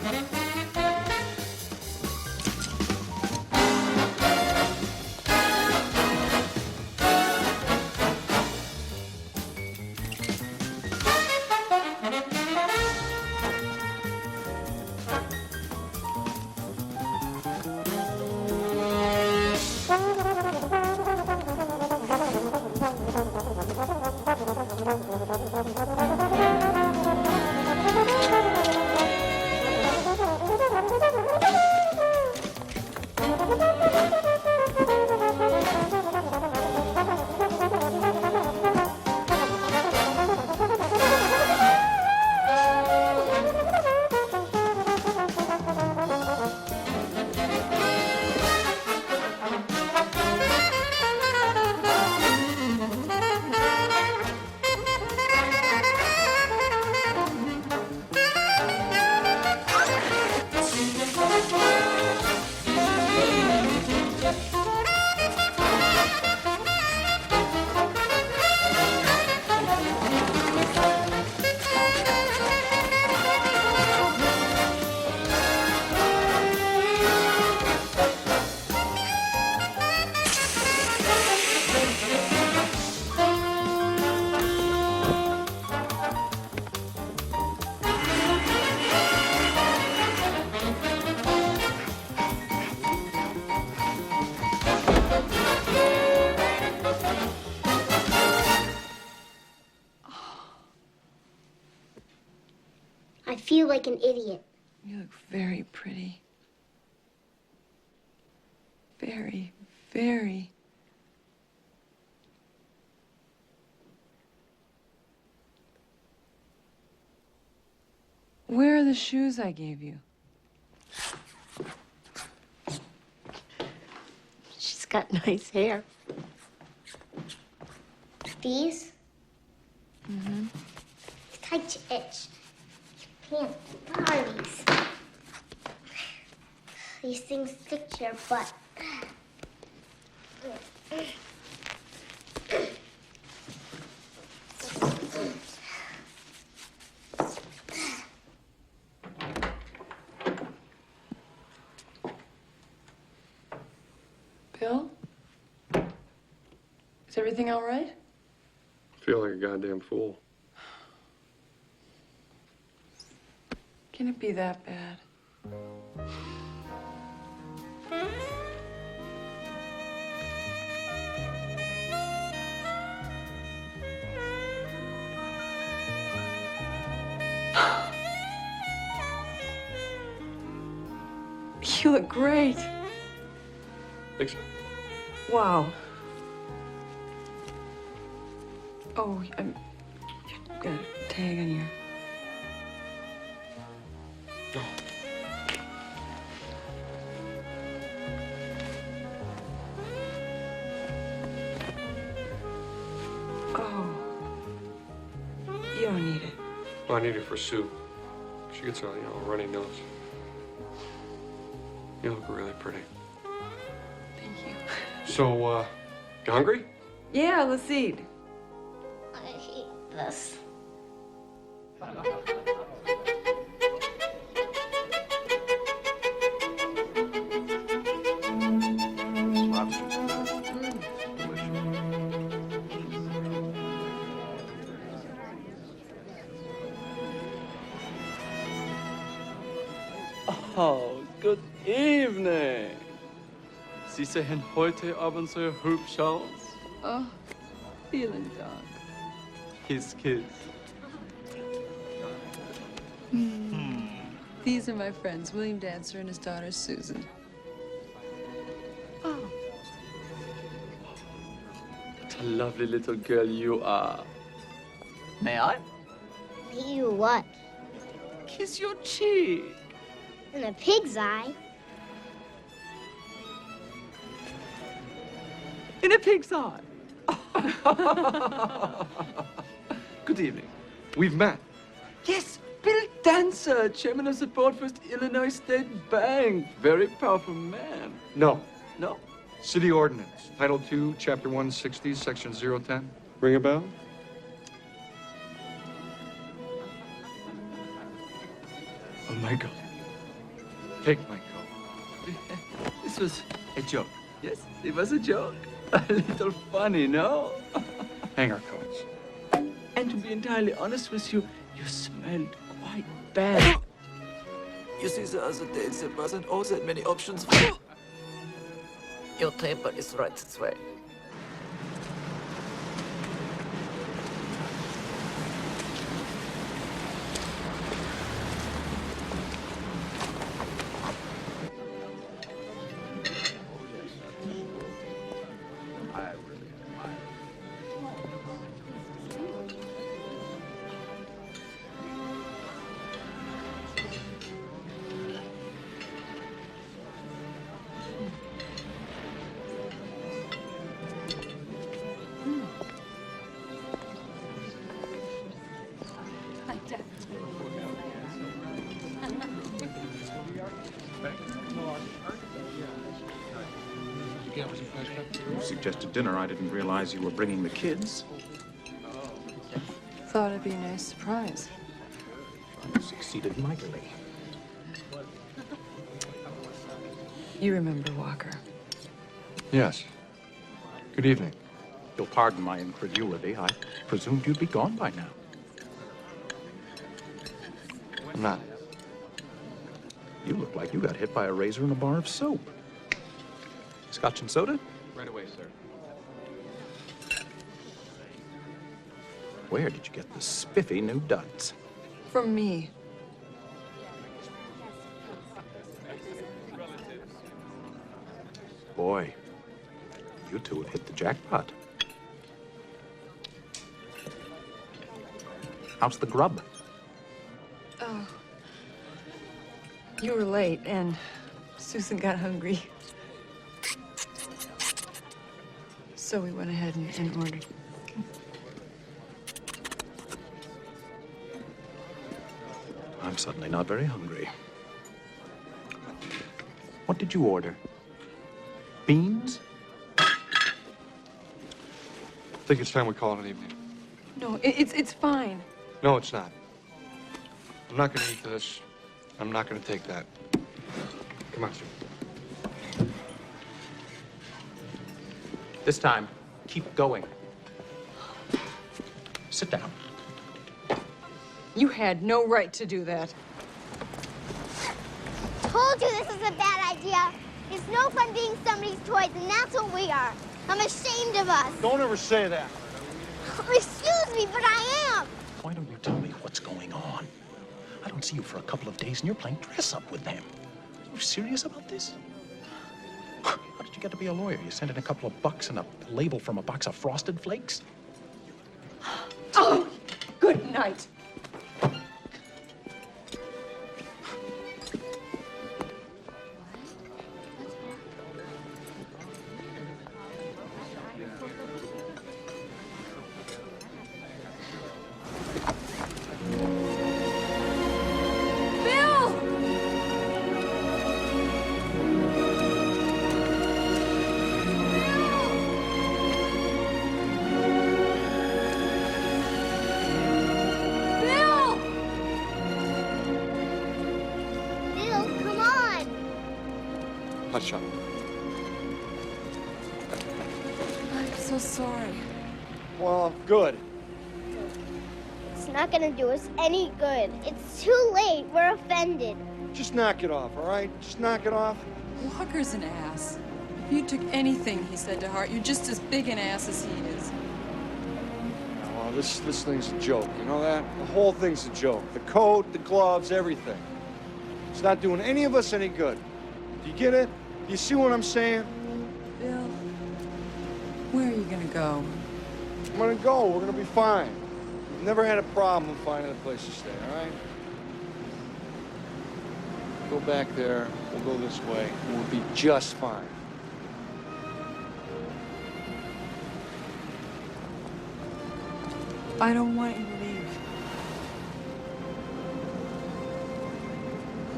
feel like an idiot. You look very pretty. Very, very. Where are the shoes I gave you? She's got nice hair. These? Mm-hmm. Tied to itch. Can't borrow these. These things stick to your butt. Bill? Is everything all right? I feel like a goddamn fool. Can it be that bad? You look great. Thanks. Wow. Oh, I'm got a tag on your. Oh. You don't need it. Well, I need it for Sue. She gets a, runny nose. You look really pretty. Thank you. So, you hungry? Yeah, let's eat. I hate this. Oh, good evening. Sie sehen heute Abend so hübsch aus. Oh, vielen Dank. Kiss, kiss. These are my friends, William Dancer and his daughter, Susan. Oh. What a lovely little girl you are. May I? You what? Kiss your cheek. In a pig's eye. In a pig's eye. Good evening. We've met. Yes, Bill Dancer, chairman of the board for Illinois State Bank. Very powerful man. No. No? City Ordinance, Title 2, Chapter 160, Section 010. Ring a bell? Oh, my God. Take my coat. This was a joke. Yes, it was a joke. A little funny, no? Hang our coats. And to be entirely honest with you, you smelled quite bad. You see, the other day, there wasn't all that many options. Your temper is right this way. You suggested dinner. I didn't realize you were bringing the kids. Thought it'd be a nice surprise. You succeeded mightily. You remember Walker? Yes. Good evening. You'll pardon my incredulity. I presumed you'd be gone by now. I'm not. You look like you got hit by a razor in a bar of soap. Scotch and soda? Right away, sir. Where did you get the spiffy new duds? From me. Boy, you two have hit the jackpot. How's the grub? Oh. You were late, and Susan got hungry. So we went ahead and ordered. I'm suddenly not very hungry. What did you order? Beans? I think it's time we call it an evening. No, it's fine. No, it's not. I'm not going to eat this. I'm not going to take that. Come on, Sue. This time, keep going. Sit down. You had no right to do that. Told you this is a bad idea. It's no fun being somebody's toys, and that's what we are. I'm ashamed of us. Don't ever say that. Excuse me, but I am. Why don't you tell me what's going on? I don't see you for a couple of days, and you're playing dress-up with them. Are you serious about this? How did you get to be a lawyer? You sent in a couple of bucks and a label from a box of Frosted Flakes? Oh, good night. Hush up. I'm so sorry. Well, good. It's not gonna do us any good. It's too late. We're offended. Just knock it off, all right? Just knock it off. Walker's an ass. If you took anything he said to heart, you're just as big an ass as he is. Well, this thing's a joke, you know that? The whole thing's a joke. The coat, the gloves, everything. It's not doing any of us any good. Do you get it? Do you see what I'm saying? Bill, where are you gonna go? I'm gonna go. We're gonna be fine. We've never had a problem finding a place to stay, all right? Go back there. We'll go this way. And we'll be just fine. I don't want you to leave.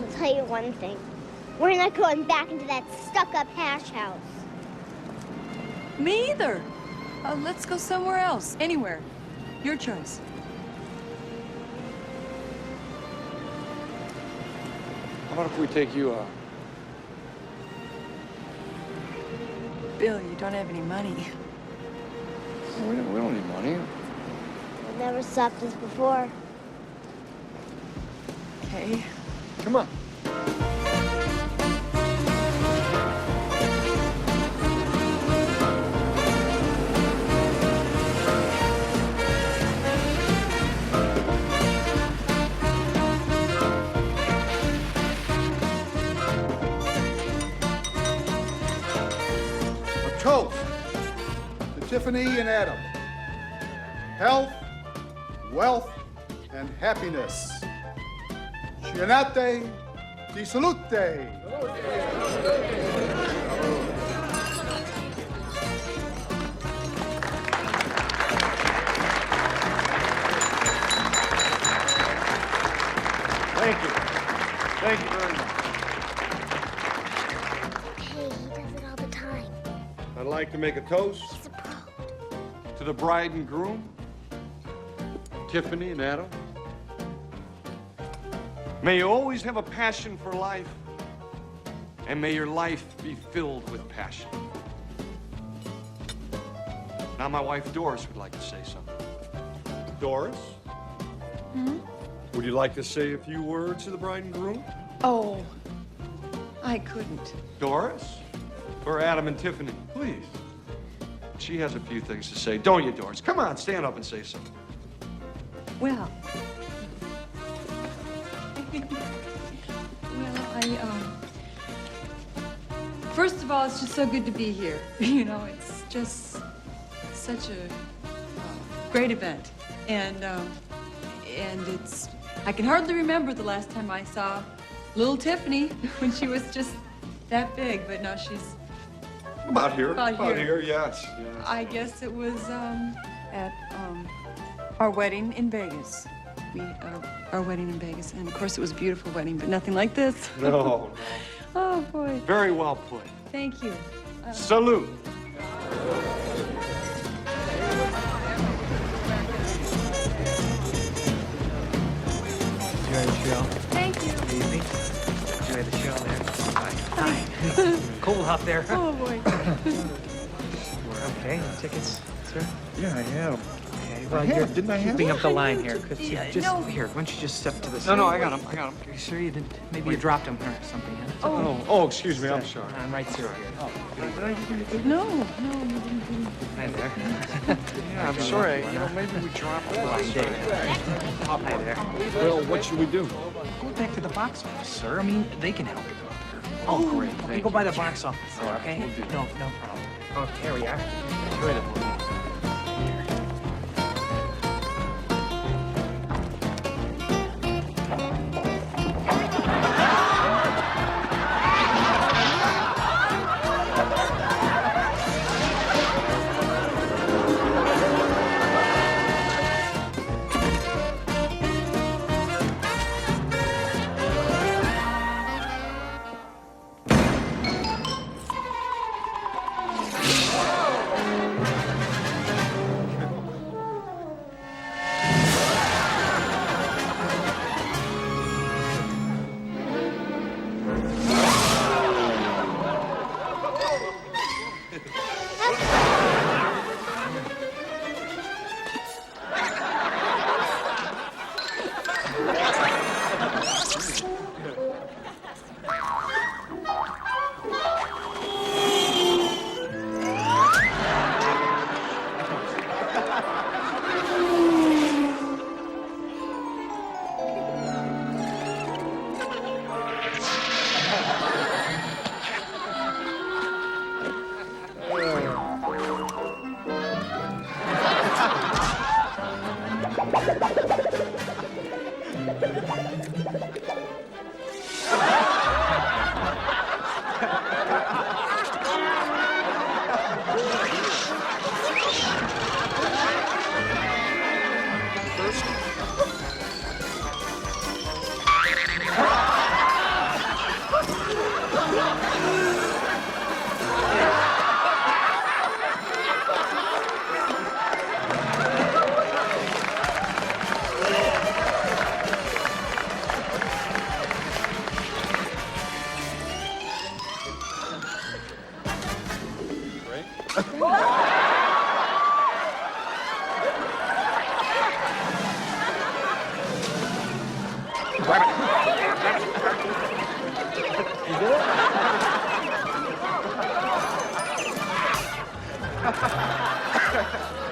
I'll tell you one thing. We're not going back into that stuck-up hash house. Me either. Let's go somewhere else. Anywhere. Your choice. How about if we take you out? Bill, you don't have any money. We don't need money. I've never stopped us before. Okay. Come on. Toast to Tiffany and Adam. Health, wealth, and happiness. Scienate di salute. Thank you. Thank you very much. Hey, he does it all the time. I'd like to make a toast He's a pro. to the bride and groom, Tiffany and Adam. May you always have a passion for life, and may your life be filled with passion. Now, my wife Doris would like to say something. Doris? Hmm? Would you like to say a few words to the bride and groom? Oh, I couldn't. Doris? Or Adam and Tiffany, please. She has a few things to say, don't you, Doris? Come on, stand up and say something. Well. Well, first of all, it's just so good to be here. You know, it's just such a great event. And it's, I can hardly remember the last time I saw little Tiffany when she was just that big, but now she's About here. About here. Yes. I guess it was at our wedding in Vegas. Our wedding in Vegas, and of course it was a beautiful wedding, but nothing like this. No. Oh boy. Very well put. Thank you. Salute. Enjoy the show. Thank you. Good evening. Enjoy the show there. Hi. Cold out there. Oh boy. Okay, tickets, sir? Yeah, I have. Okay, well, I have. you're Didn't I have keeping them? up the line here. Could you Yeah, just no. here? Why don't you just step to the No, side? no, I got them. I got them. Are you sure you didn't? Maybe you dropped them or something. Huh? It's okay. Oh, excuse me. I'm sorry. I'm right through here. Oh, No, you didn't. hi there. Yeah, I'm sorry. You know, maybe we dropped them. Blind date. Hi there. Well, what should we do? Go back to the box office, sir. I mean, they can help you out there. Oh, great. Okay, go by the box office there, okay? No problem. Oh, here we are. Enjoy the movie.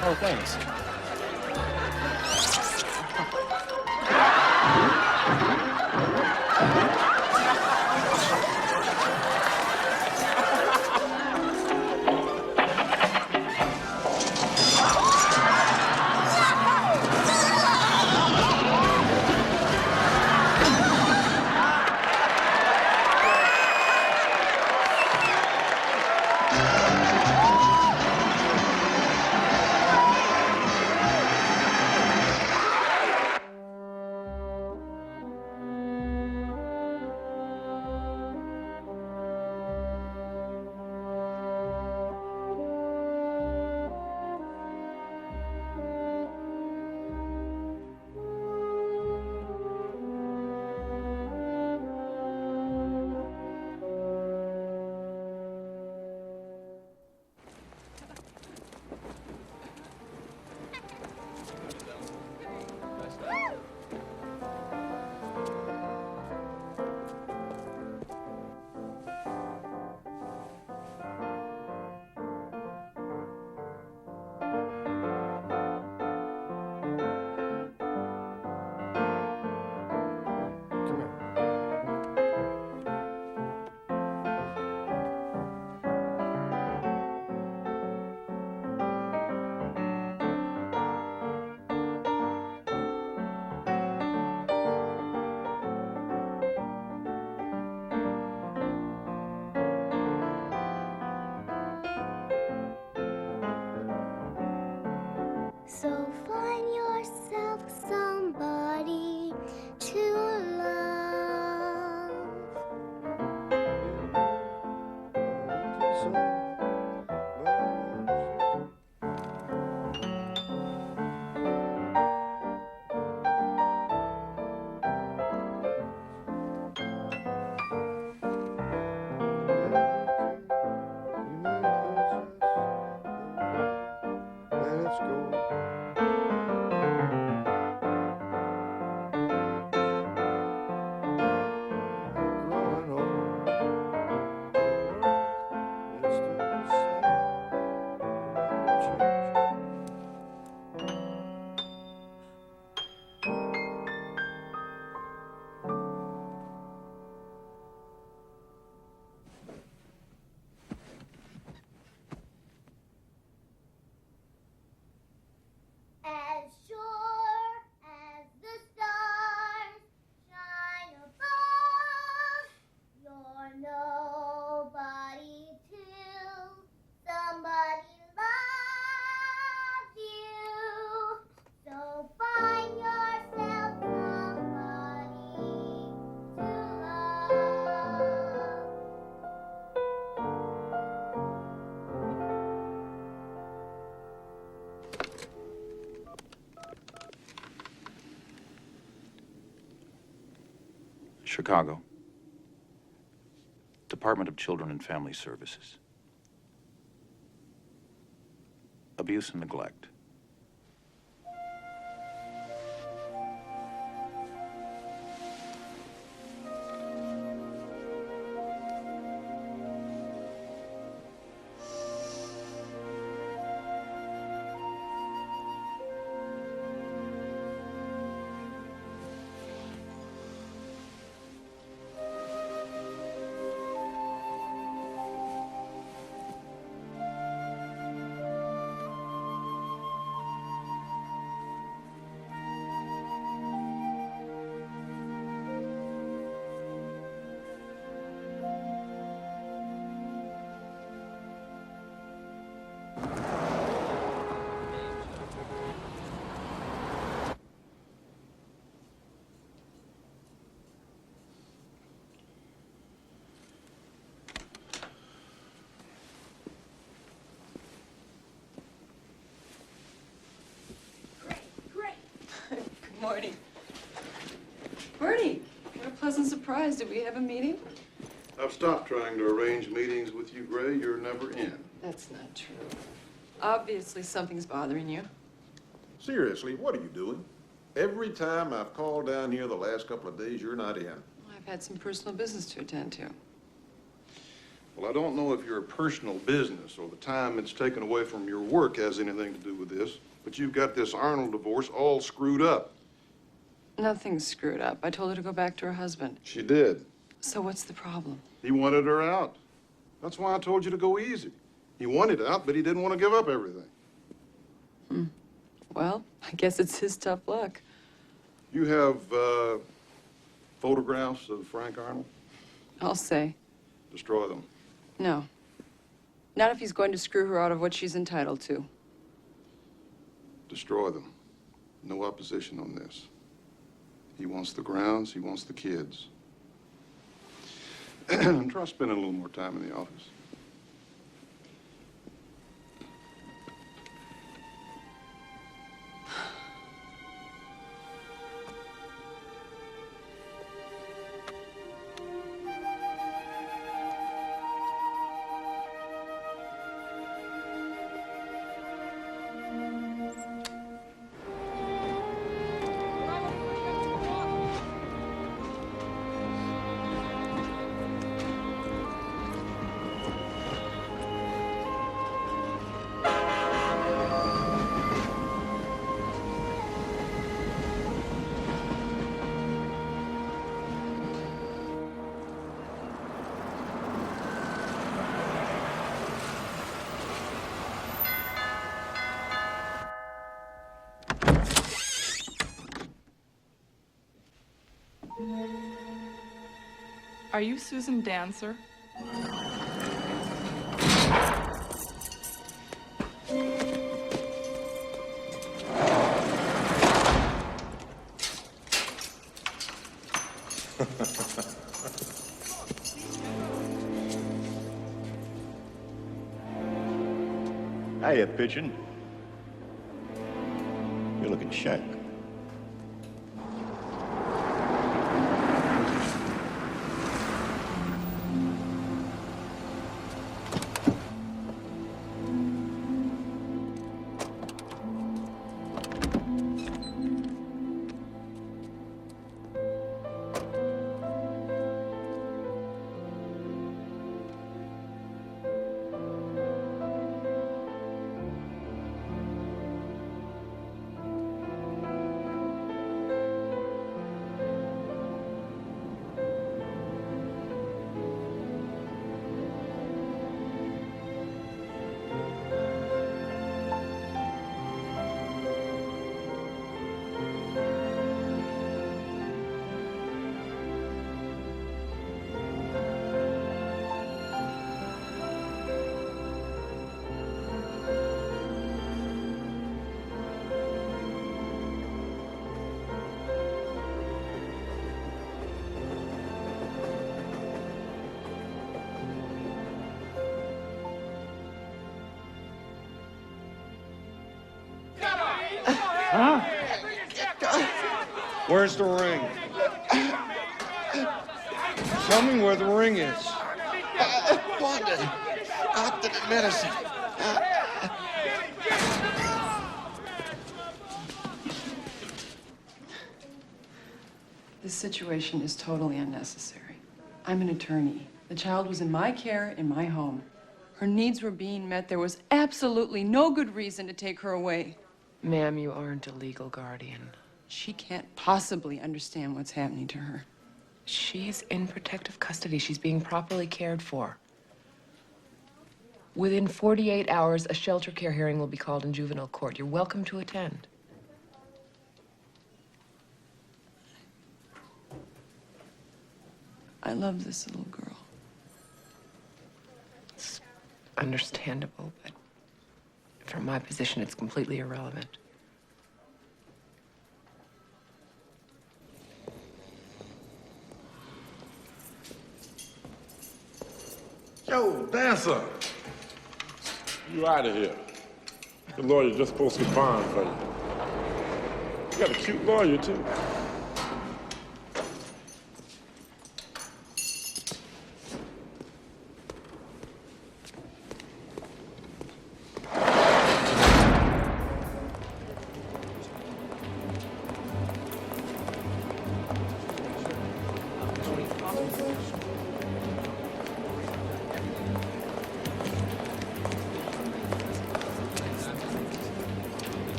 Oh, thanks. So find yourself somebody to love. Let's go. Growing old. It's still the same. Never change. As sure as the stars shine above, you're nobody till somebody loves you. So find yourself somebody to love. Chicago. Department of Children and Family Services. Abuse and neglect. Good morning. Bertie, what a pleasant surprise. Did we have a meeting? I've stopped trying to arrange meetings with you, Gray. You're never in. That's not true. Obviously, something's bothering you. Seriously, what are you doing? Every time I've called down here the last couple of days, you're not in. I've had some personal business to attend to. Well, I don't know if your personal business or the time it's taken away from your work has anything to do with this, but you've got this Arnold divorce all screwed up. Nothing's screwed up. I told her to go back to her husband. She did. So what's the problem? He wanted her out. That's why I told you to go easy. He wanted out, but he didn't want to give up everything. Well, I guess it's his tough luck. You have photographs of Frank Arnold? I'll say. Destroy them. No. Not if he's going to screw her out of what she's entitled to. Destroy them. No opposition on this. He wants the grounds, he wants the kids. And try spending a little more time in the office. Are you Susan Dancer? Hiya, Pigeon. You're looking sharp. Huh? Where's the ring? Tell me where the ring is. After the medicine. This situation is totally unnecessary. I'm an attorney. The child was in my care in my home. Her needs were being met. There was absolutely no good reason to take her away. Ma'am, you aren't a legal guardian. She can't possibly understand what's happening to her. She's in protective custody. She's being properly cared for. Within 48 hours, a shelter care hearing will be called in juvenile court. You're welcome to attend. I love this little girl. It's understandable, but from my position, it's completely irrelevant. Yo, dancer. You out of here. The lawyer just posted bond for you. You got a cute lawyer, too.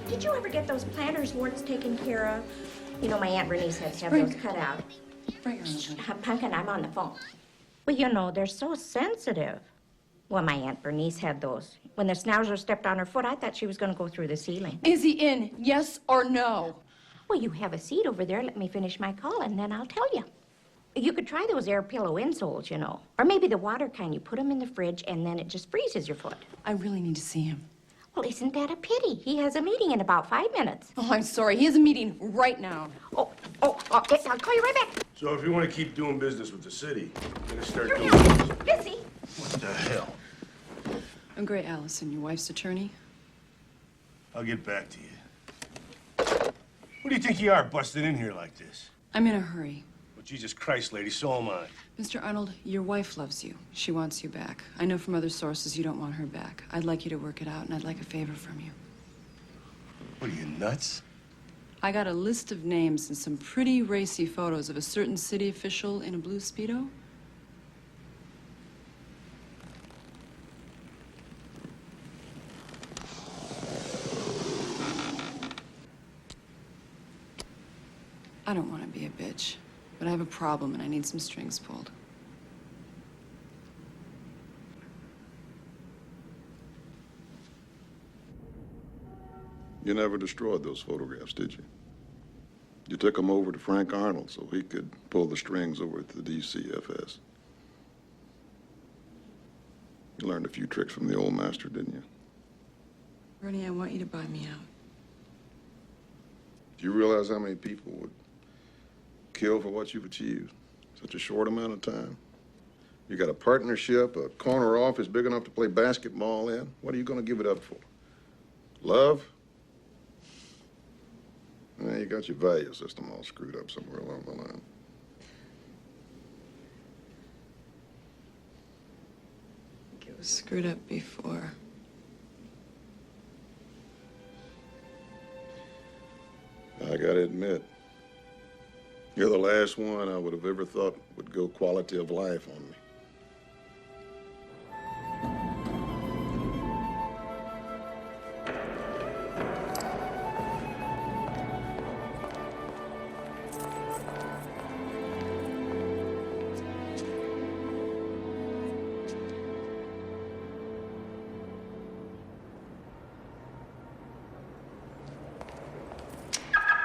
Did you ever get those planter's warts taken care of? You know, my Aunt Bernice had to have those cut out. Bring her over. Pumpkin, I'm on the phone. Well, you know, they're so sensitive. Well, my Aunt Bernice had those. When the schnauzer stepped on her foot, I thought she was going to go through the ceiling. Is he in? Yes or no? Well, you have a seat over there. Let me finish my call, and then I'll tell you. You could try those air pillow insoles, you know. Or maybe the water kind. You put them in the fridge, and then it just freezes your foot. I really need to see him. Well, isn't that a pity? He has a meeting in about 5 minutes. Oh, I'm sorry. He has a meeting right now. I'll call you right back. So if you want to keep doing business with the city, you're gonna start You're doing here. Busy. What the hell? I'm Gray Allison, your wife's attorney. I'll get back to you. What do you think you are, busting in here like this? I'm in a hurry. Well, Jesus Christ, lady, so am I. Mr. Arnold, your wife loves you. She wants you back. I know from other sources you don't want her back. I'd like you to work it out, and I'd like a favor from you. What are you, nuts? I got a list of names and some pretty racy photos of a certain city official in a blue Speedo. I don't want to be a bitch, but I have a problem and I need some strings pulled. You never destroyed those photographs, did you? You took them over to Frank Arnold so he could pull the strings over at the DCFS. You learned a few tricks from the old master, didn't you? Bernie, I want you to buy me out. Do you realize how many people would kill for what you've achieved? Such a short amount of time. You got a partnership, a corner office big enough to play basketball in. What are you going to give it up for? Love? You got your value system all screwed up somewhere along the line. It was screwed up before. I gotta admit, you're the last one I would have ever thought would go quality of life on me.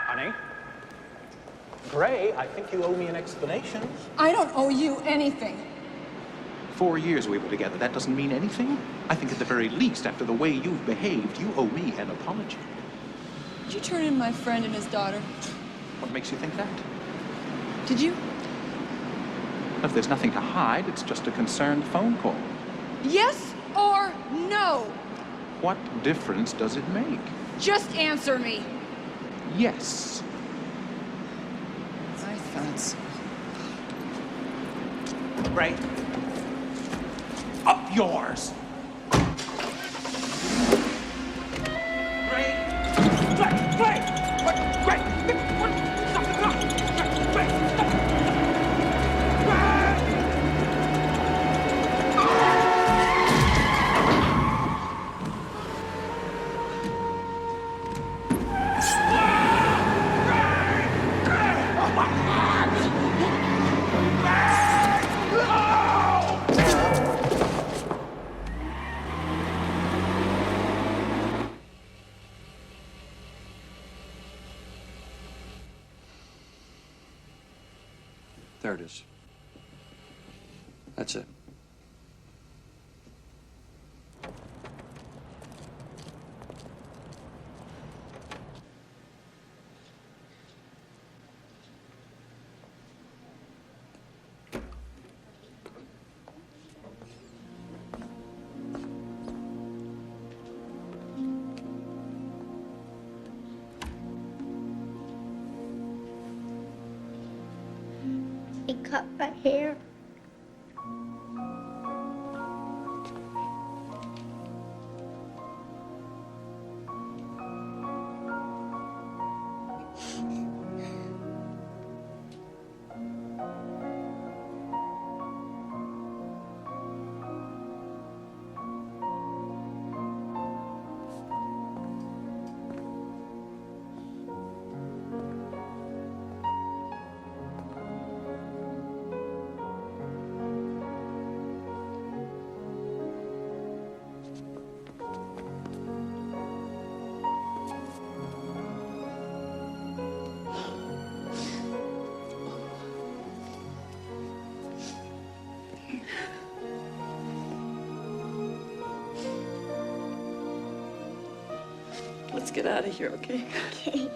Honey? Gray, I think you owe me an explanation. I don't owe you anything. 4 years we were together. That doesn't mean anything? I think at the very least, after the way you've behaved, you owe me an apology. Did you turn in my friend and his daughter? What makes you think that? Did you? If there's nothing to hide, it's just a concerned phone call. Yes or no? What difference does it make? Just answer me. Yes. I thought so. Gray. Up yours! Gray! Gray! Gray! What? Gray! What? Stop! Stop! Gray! Stop! There it is. That's it. He cut my hair. Let's get out of here, okay? Okay.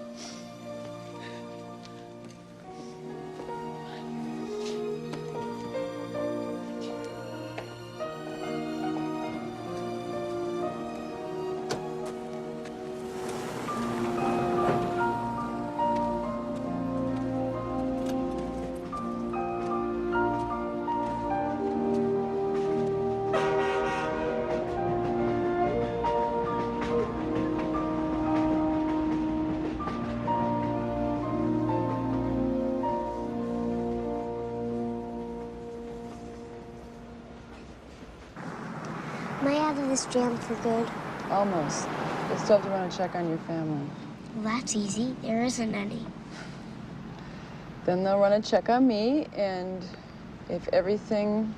Am I out of this jam for good? Almost. But still have to run a check on your family. Well, that's easy. There isn't any. Then they'll run a check on me, and if everything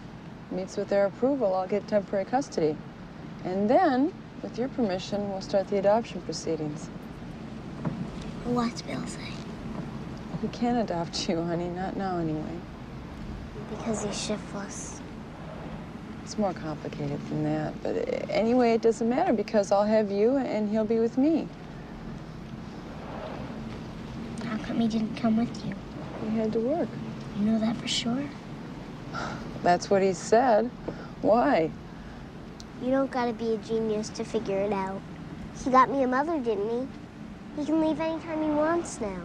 meets with their approval, I'll get temporary custody. And then, with your permission, we'll start the adoption proceedings. What's Bill say? He can't adopt you, honey. Not now, anyway. Because he's shiftless. It's more complicated than that. But anyway, it doesn't matter because I'll have you and he'll be with me. How come he didn't come with you? He had to work. You know that for sure? That's what he said. Why? You don't gotta be a genius to figure it out. He got me a mother, didn't he? He can leave anytime he wants now.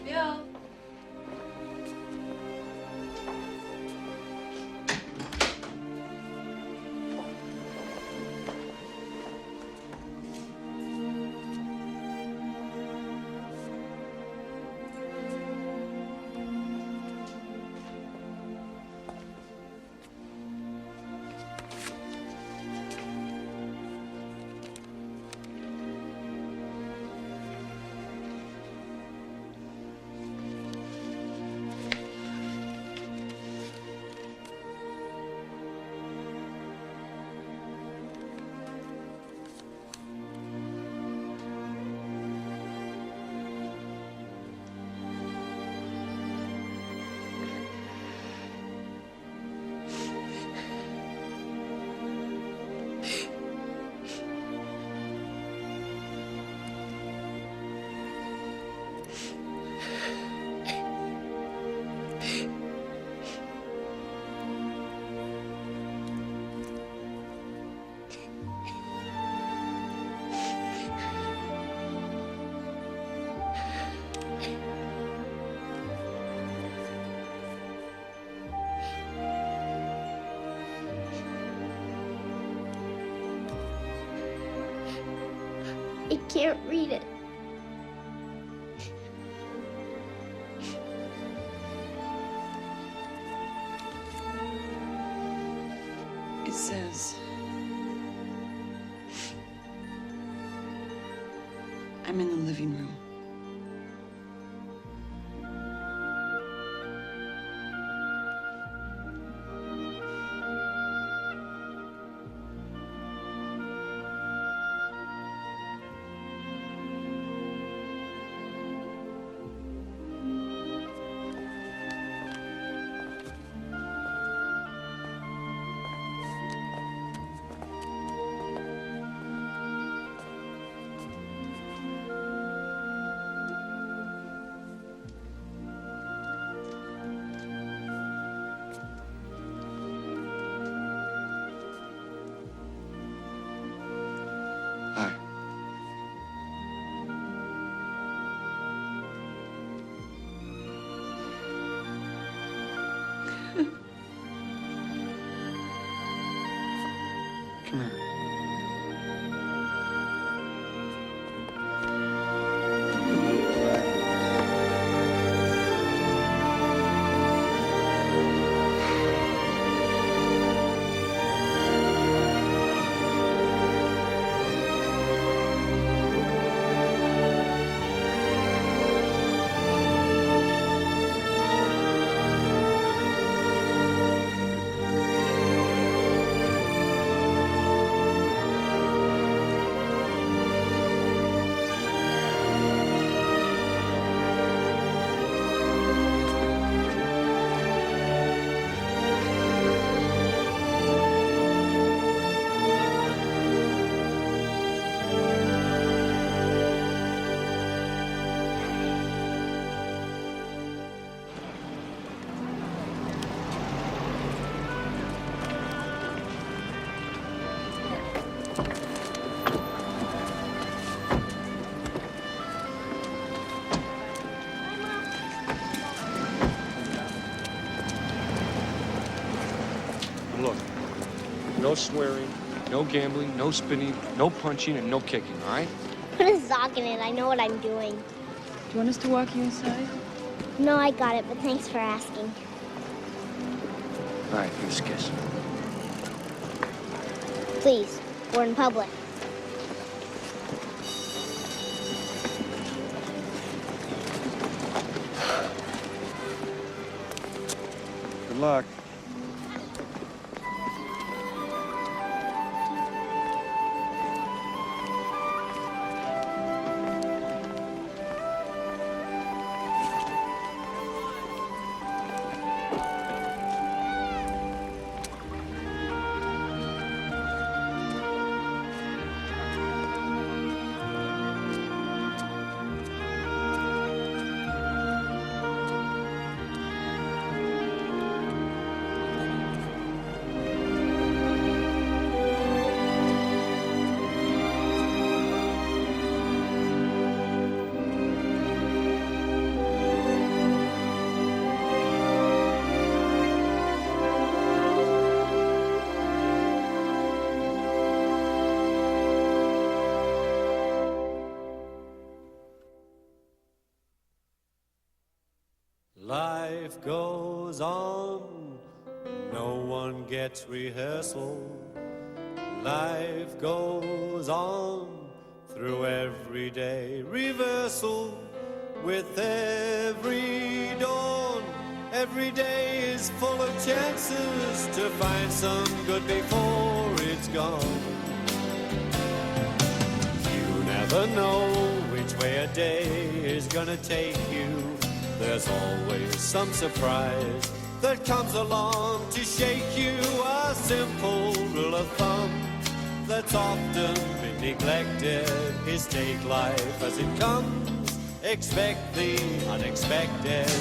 Bill. I can't read it. It says, I'm in the living room. Hi. Come here. And look, no swearing, no gambling, no spinning, no punching, and no kicking, all right? Put a sock in it. I know what I'm doing. Do you want us to walk you inside? No, I got it, but thanks for asking. All right, give us a kiss. Please, we're in public. Good luck. Life goes on, no one gets rehearsal. Life goes on through everyday reversal. With every dawn, every day is full of chances to find some good before it's gone. You never know which way a day is gonna take you. There's always some surprise that comes along to shake you. A simple rule of thumb that's often been neglected is take life as it comes. Expect the unexpected.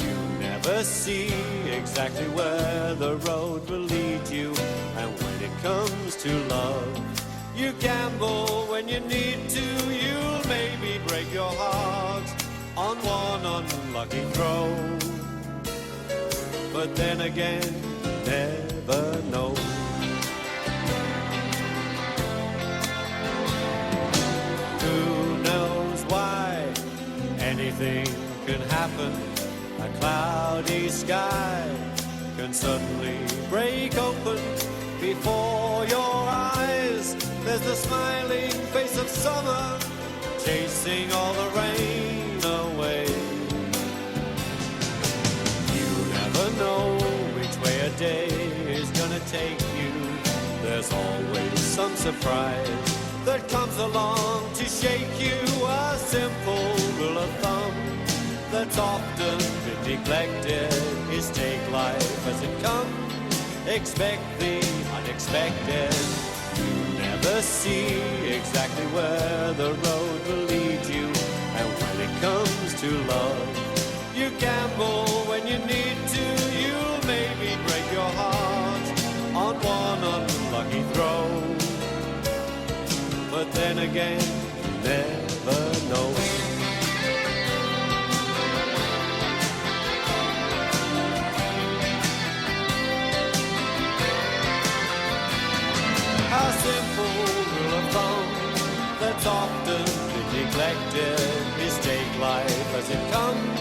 You never see exactly where the road will lead you. And when it comes to love, you gamble when you need to. You'll maybe break your heart on one unlucky throw. But then again, never know. Who knows why anything can happen? A cloudy sky can suddenly break open before your eyes. There's the smiling face of summer chasing all the rain away. You never know which way a day is gonna take you. There's always some surprise that comes along to shake you. A simple rule of thumb that's often been neglected is take life as it comes. Expect the unexpected. You never see exactly where the road will lead you. And when it comes to love, you gamble when you need to. You'll maybe break your heart on one unlucky throw. But then again, you never know. A simple rule of thumb that's often been neglected is take life as it comes.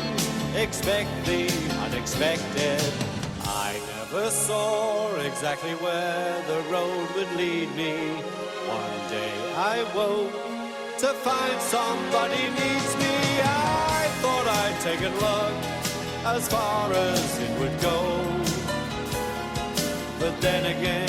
Expect the unexpected. I never saw exactly where the road would lead me. One day I woke to find somebody needs me. I thought I'd taken luck as far as it would go. But then again,